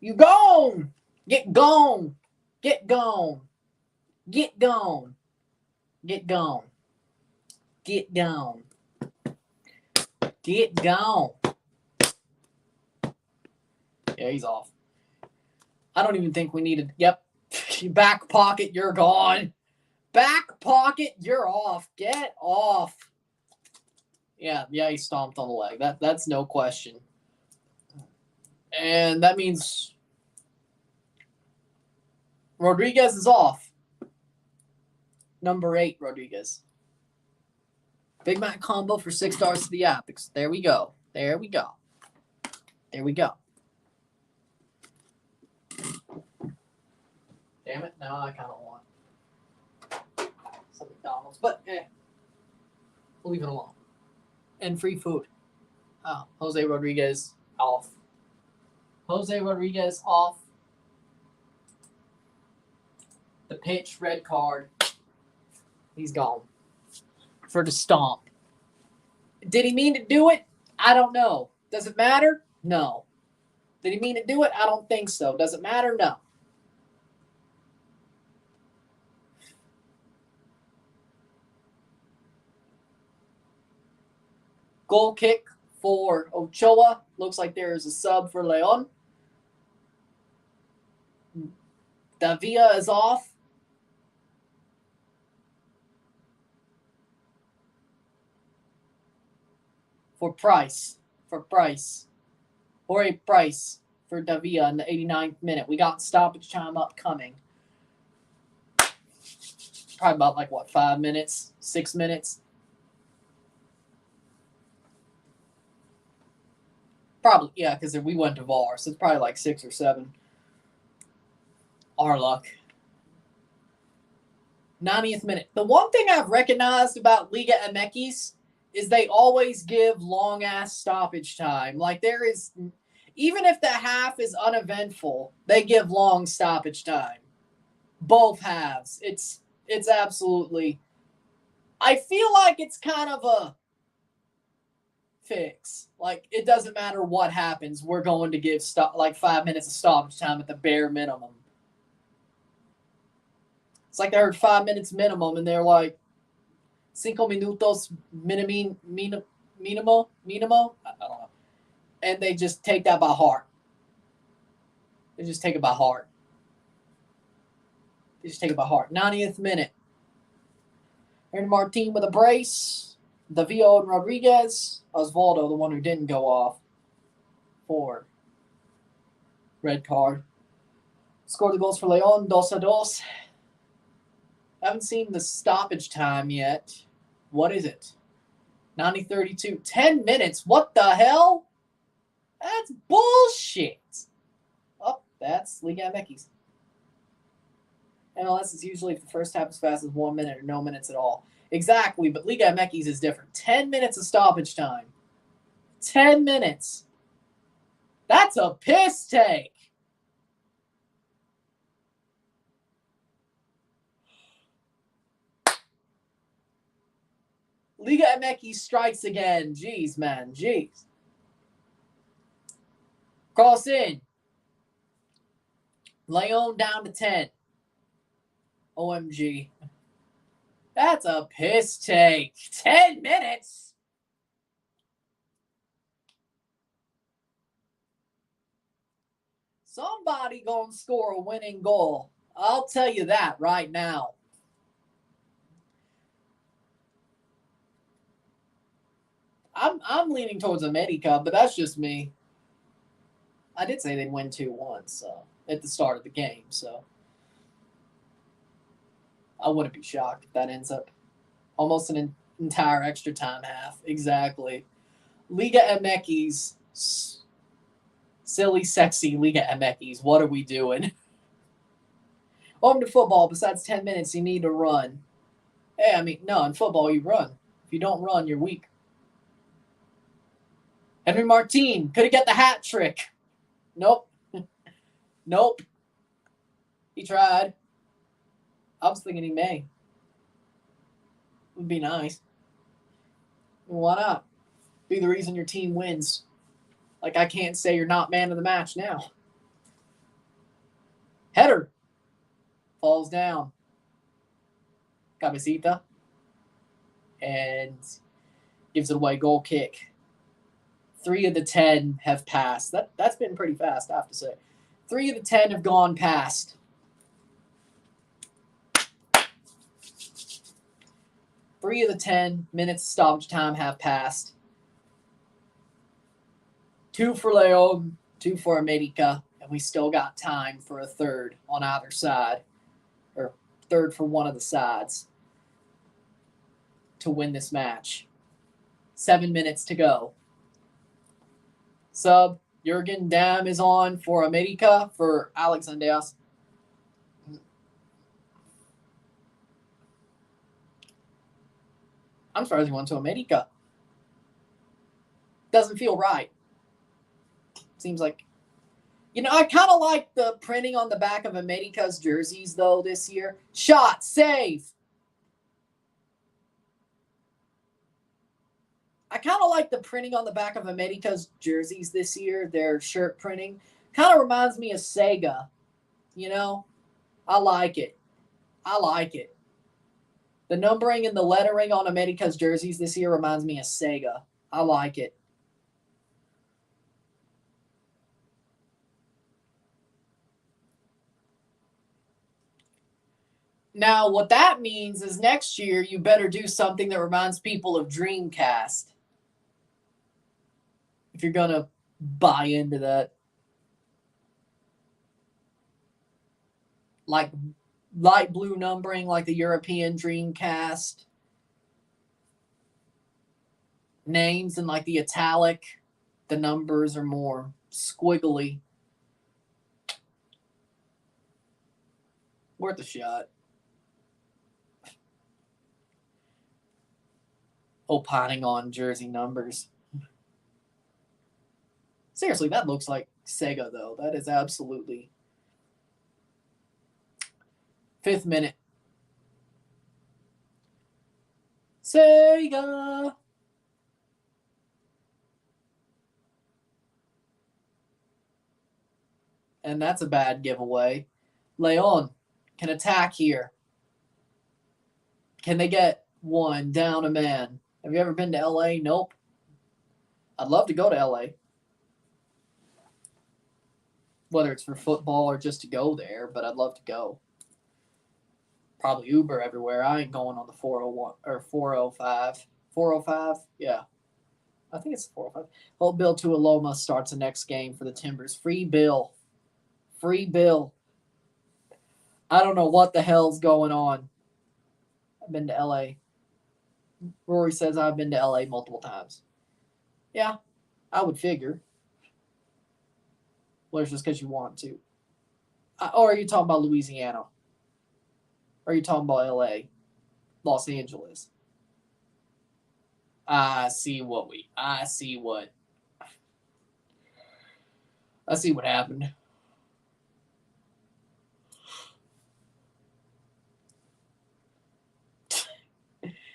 You gone. Get gone. Get gone. Get gone. Get gone. Get gone. Get gone. Yeah, he's off. I don't even think we needed. Yep. Back pocket, you're gone. Back pocket, you're off. Get off. Yeah, he stomped on the leg. That's no question. And that means Rodriguez is off. Number 8, Rodriguez. Big Mac combo for $6 to the app. There we go. There we go. There we go. Damn it. Now I kind of want some McDonald's. But, we'll leave it alone. And free food. Oh, Jose Rodriguez off. Jose Rodriguez off. The pitch, red card. He's gone. For the stomp. Did he mean to do it? I don't know. Does it matter? No. Did he mean to do it? I don't think so. Does it matter? No. Goal kick for Ochoa. Looks like there is a sub for León. Davia is off. For Price. Jorge Price for Davia in the 89th minute. We got stoppage time upcoming. Probably about 5 minutes, 6 minutes. Probably, yeah, because we went to VAR, so it's probably 6 or 7. Our luck. 90th minute. The one thing I've recognized about Liga MX is they always give long-ass stoppage time. There is, even if the half is uneventful, they give long stoppage time. Both halves. It's absolutely, I feel like it's kind of a fix. It doesn't matter what happens, we're going to give 5 minutes of stoppage time at the bare minimum. It's like they heard 5 minutes minimum, and they're like, 5 minutos minimo. I don't know. And they just take that by heart. They just take it by heart. 90th minute. Aaron Martin with a brace. Davio and Rodriguez. Osvaldo, the one who didn't go off. For red card. Scored the goals for León, 2-2. Haven't seen the stoppage time yet. What is it? 90-32. 10 minutes. What the hell? That's bullshit. Oh, that's Liga MX. MLS is usually if the first half is fast as 1 minute or no minutes at all. Exactly, but Liga MX is different. 10 minutes of stoppage time. 10 minutes. That's a piss take. Liga MX strikes again. Jeez, man. Jeez. Cross in. León down to 10. OMG. That's a piss take. 10 minutes? Somebody gonna score a winning goal. I'll tell you that right now. I'm leaning towards América, but that's just me. I did say they'd win 2-1, so at the start of the game, so I wouldn't be shocked if that ends up almost an entire extra time half. Exactly. Liga MX. Silly, sexy Liga MX. What are we doing? Welcome to football. Besides 10 minutes, you need to run. Hey, no, in football, you run. If you don't run, you're weak. Henry Martin. Could he get the hat trick? Nope. Nope. He tried. I was thinking he may. Would be nice. Why not? Be the reason your team wins. I can't say you're not man of the match now. Header. Falls down. Cabecita. And gives it away. Goal kick. 3 of the 10 have passed. That's been pretty fast, I have to say. 3 of the 10 have gone past. 3 of the 10 minutes stoppage time have passed. 2 for León, 2 for América, and we still got time for a third on either side, or third for one of the sides to win this match. 7 minutes to go. Sub, Jürgen Damm is on for América for Alex Andeas. I'm surprised he went to América. Doesn't feel right. Seems like, I kind of like the printing on the back of América's jerseys, though, this year. Shot, save. I kind of like the printing on the back of America's jerseys this year, their shirt printing. Kind of reminds me of Sega, you know? I like it. I like it. The numbering and the lettering on America's jerseys this year reminds me of Sega. I like it. Now, what that means is next year you better do something that reminds people of Dreamcast. If you're going to buy into that. Like light blue numbering, like the European Dreamcast. Names and like the italic, the numbers are more squiggly. Worth a shot. Opining on jersey numbers. Seriously, that looks like Sega, though. That is absolutely. 5th minute. Sega. And that's a bad giveaway. León can attack here. Can they get one down a man? Have you ever been to LA? Nope. I'd love to go to LA. Whether it's for football or just to go there, but I'd love to go. Probably Uber everywhere. I ain't going on the 401 or 405. 405? Yeah. I think it's 405. Old Bill Tuiloma starts the next game for the Timbers. Free Bill. Free Bill. I don't know what the hell's going on. I've been to LA. Rory says I've been to LA multiple times. Yeah, I would figure. Well, it's just because you want to. Or are you talking about Louisiana? Or are you talking about LA? Los Angeles? I see what happened.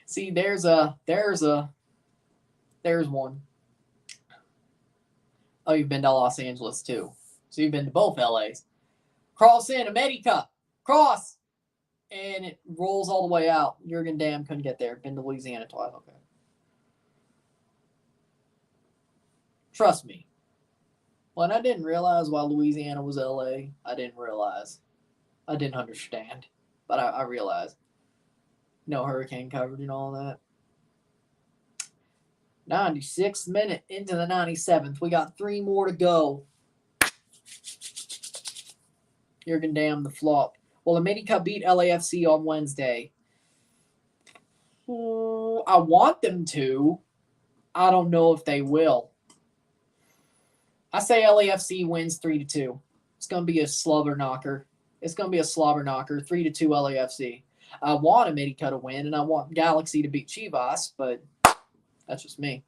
See, there's one. Oh, you've been to Los Angeles too. So you've been to both LAs. Cross in, América. Cross. And it rolls all the way out. Jurgen Damm couldn't get there. Been to Louisiana twice. Okay. Trust me. When I didn't realize why Louisiana was LA, I didn't realize. I didn't understand. But I realized. No hurricane coverage and all that. 96th minute into the 97th. We got 3 more to go. Jurgen Damm, the flop. Well, America beat LAFC on Wednesday. I want them to. I don't know if they will. I say LAFC wins 3-2. It's going to be a slobber knocker. 3-2 LAFC. I want América to win, and I want Galaxy to beat Chivas, but that's just me.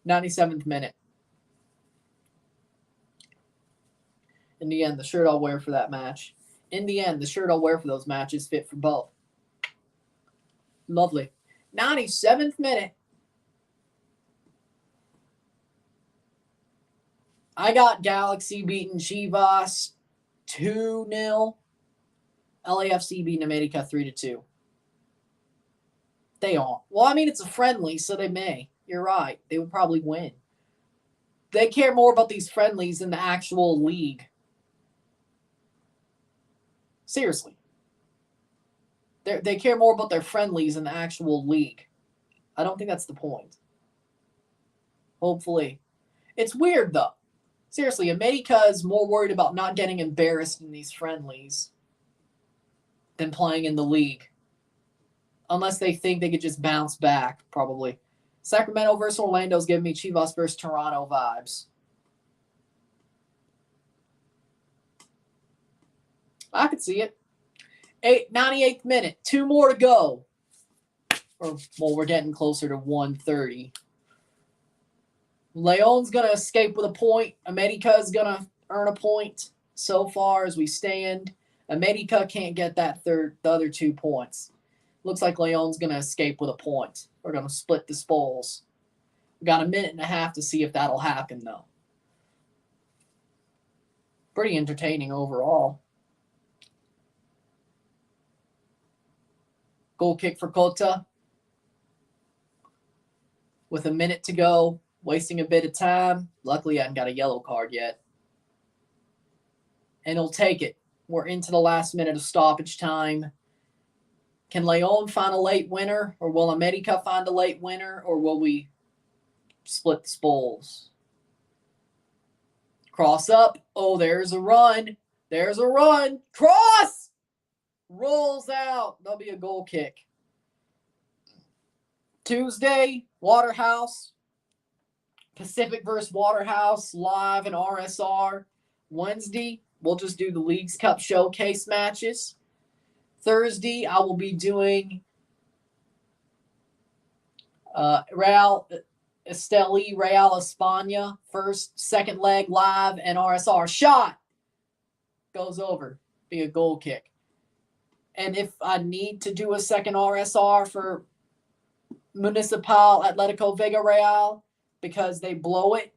97th minute. In the end, the shirt I'll wear for that match. In the end, the shirt I'll wear for those matches fit for both. Lovely. 97th minute. I got Galaxy beating Chivas 2-0. LAFC beating America 3-2. They aren't. Well, I mean, it's a friendly, so they may. You're right. They would probably win. They care more about these friendlies than the actual league. Seriously. They care more about their friendlies than the actual league. I don't think that's the point. Hopefully. It's weird, though. Seriously, America is more worried about not getting embarrassed in these friendlies than playing in the league. Unless they think they could just bounce back, probably. Sacramento versus Orlando is giving me Chivas versus Toronto vibes. I could see it. 98th minute. 2 more to go. Or, well, we're getting closer to 1:30. León's going to escape with a point. America's going to earn a point so far as we stand. America can't get the other 2 points. Looks like León's going to escape with a point. We're going to split the spoils. We got a minute and a half to see if that'll happen, though. Pretty entertaining overall. Goal kick for Kota. With a minute to go, wasting a bit of time. Luckily, I haven't got a yellow card yet. And he'll take it. We're into the last minute of stoppage time. Can León find a late winner? Or will América find a late winner? Or will we split the spoils? Cross up. Oh, there's a run. There's a run. Cross! Rolls out. There'll be a goal kick. Tuesday, Waterhouse. Pacific versus Waterhouse live in RSR. Wednesday, we'll just do the Leagues Cup showcase matches. Thursday, I will be doing Real Esteli, Real España. Second leg live and RSR. Shot! Goes over. Be a goal kick. And if I need to do a second RSR for Municipal Atletico Villarreal because they blow it,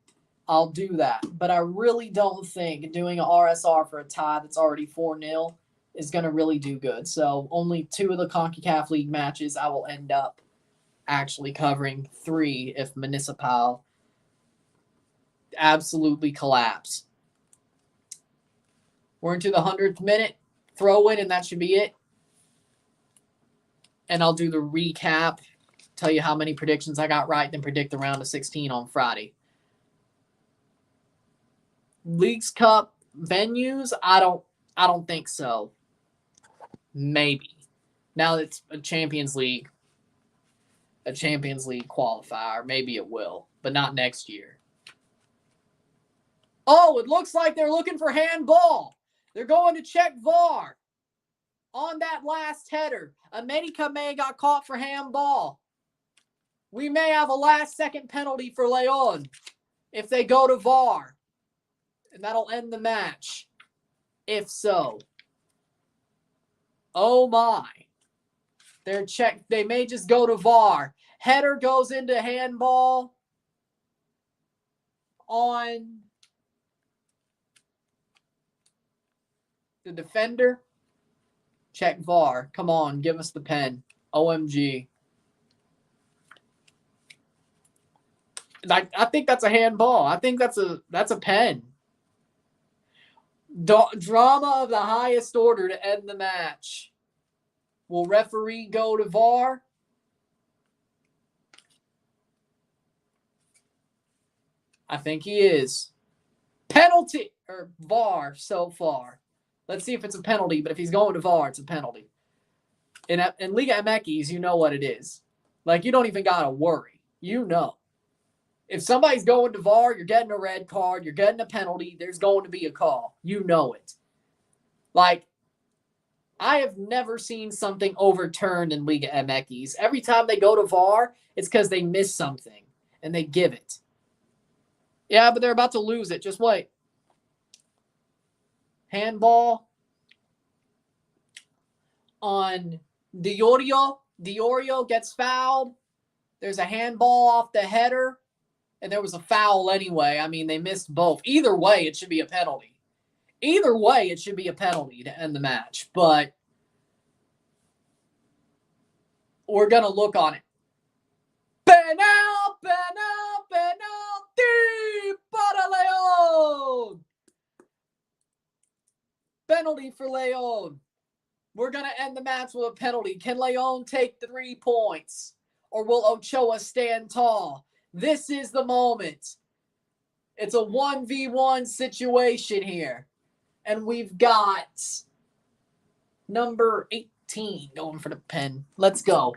I'll do that. But I really don't think doing an RSR for a tie that's already 4-0 is going to really do good. So only 2 of the CONCACAF League matches I will end up actually covering, 3 if Municipal absolutely collapse. We're into the 100th minute. Throw in, and that should be it. And I'll do the recap, tell you how many predictions I got right, then predict the round of 16 on Friday. Leagues Cup venues, I don't think so. Maybe. Now it's a Champions League qualifier. Maybe it will, but not next year. Oh, it looks like they're looking for handball. They're going to check VAR on that last header. América may have got caught for handball. We may have a last-second penalty for León if they go to VAR. And that'll end the match. If so. Oh, my. They may just go to VAR. Header goes into handball on the defender. Check VAR. Come on, give us the pen. OMG. I think that's a handball. I think that's a pen. Drama of the highest order to end the match. Will referee go to VAR? I think he is. Penalty or VAR so far. Let's see if it's a penalty, but if he's going to VAR, it's a penalty. In Liga MX, you know what it is. Like, you don't even got to worry. You know. If somebody's going to VAR, you're getting a red card, you're getting a penalty, there's going to be a call. You know it. Like, I have never seen something overturned in Liga MX. Every time they go to VAR, it's because they miss something, and they give it. Yeah, but they're about to lose it. Just wait. Handball on Diorio. Diorio gets fouled. There's a handball off the header. And there was a foul anyway. I mean, they missed both. Either way, it should be a penalty. Either way, it should be a penalty to end the match. But we're going to look on it. Penal, penalty para León. Penalty for León. We're going to end the match with a penalty. Can León take 3 points? Or will Ochoa stand tall? This is the moment. It's a 1v1 situation here. And we've got number 18 going for the pen. Let's go.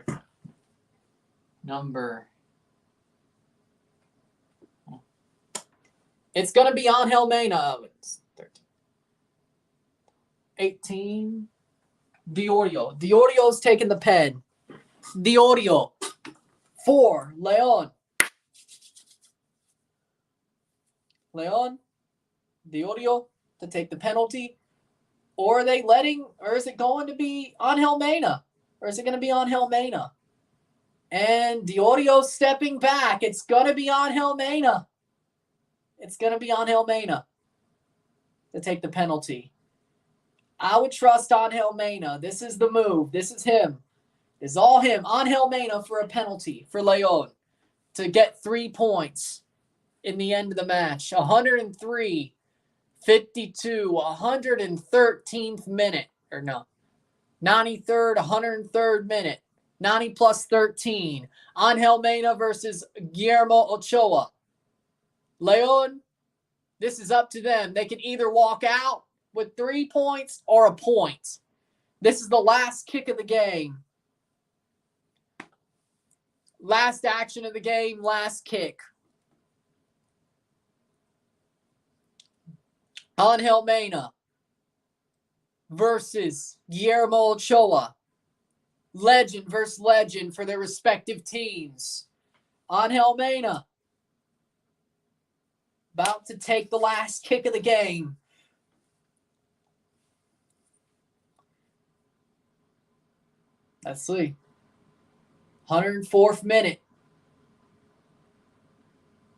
It's going to be Angel Mena. 18. Diorio. Diorio's taking the pen. Diorio. 4. León. León, Diorio to take the penalty. Or are they letting, or is it going to be Angel Mena? Or is it going to be Angel Mena? And Diorio stepping back. It's going to be Angel Mena. It's going to be Angel Mena to take the penalty. I would trust Angel Mena. This is the move. This is him. It's all him. Angel Mena for a penalty for León to get 3 points in the end of the match. 103-52, 113th minute. Or no, 93rd, 103rd minute. 90 plus 13. Angel Mena versus Guillermo Ochoa. León, this is up to them. They can either walk out with 3 points or a point. This is the last kick of the game. Last action of the game, last kick. Angel Mena versus Guillermo Ochoa. Legend versus legend for their respective teams. Angel Mena about to take the last kick of the game. Let's see. 104th minute.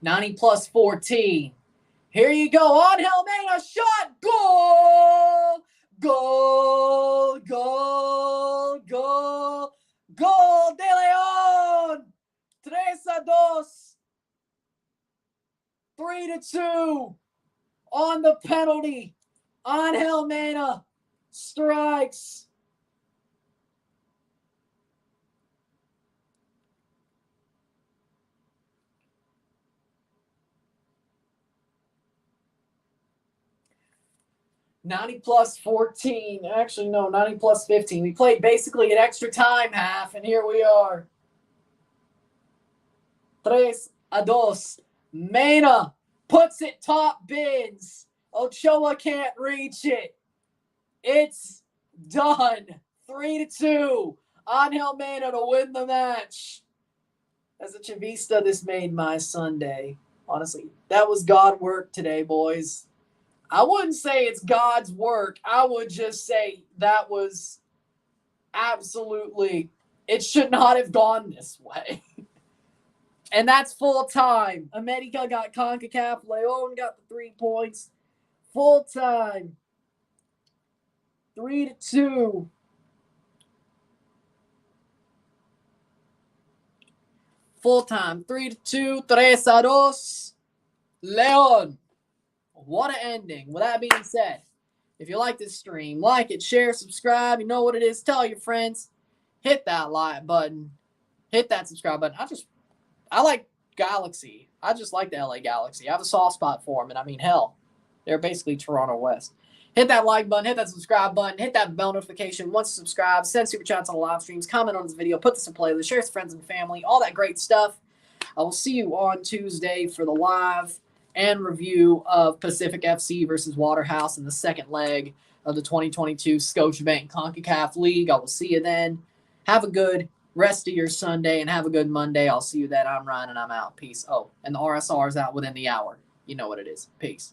90 plus 14. Here you go. Angel Mena shot. Goal! Goal! Goal! Goal! Goal de León! 3-2. 3-2 on the penalty. Angel Mena strikes. +90 plus 14. Actually, no, 90 plus 15. We played basically an extra time half, and here we are. 3-2. Mena puts it top bins. Ochoa can't reach it. It's done. 3-2. Angel Mena to win the match. As a Chavista, this made my Sunday. Honestly, that was God work today, boys. I wouldn't say it's God's work. I would just say that was absolutely, it should not have gone this way. And that's full time. América got CONCACAF. León got the 3 points. Full time. 3-2. Full time. 3-2. 3-2. León. What an ending. With that being said, if you like this stream, like it, share, subscribe. You know what it is. Tell your friends. Hit that like button. Hit that subscribe button. I like Galaxy. I just like the LA Galaxy. I have a soft spot for them, and I mean, hell, they're basically Toronto West. Hit that like button. Hit that subscribe button. Hit that bell notification. Once you subscribe, send super chats on the live streams. Comment on this video. Put this in playlist. Share with friends and family. All that great stuff. I will see you on Tuesday for the live and review of Pacific FC versus Waterhouse in the second leg of the 2022 Scotiabank CONCACAF League. I will see you then. Have a good rest of your Sunday and have a good Monday. I'll see you then. I'm Ryan and I'm out. Peace. Oh, and the RSR is out within the hour. You know what it is. Peace.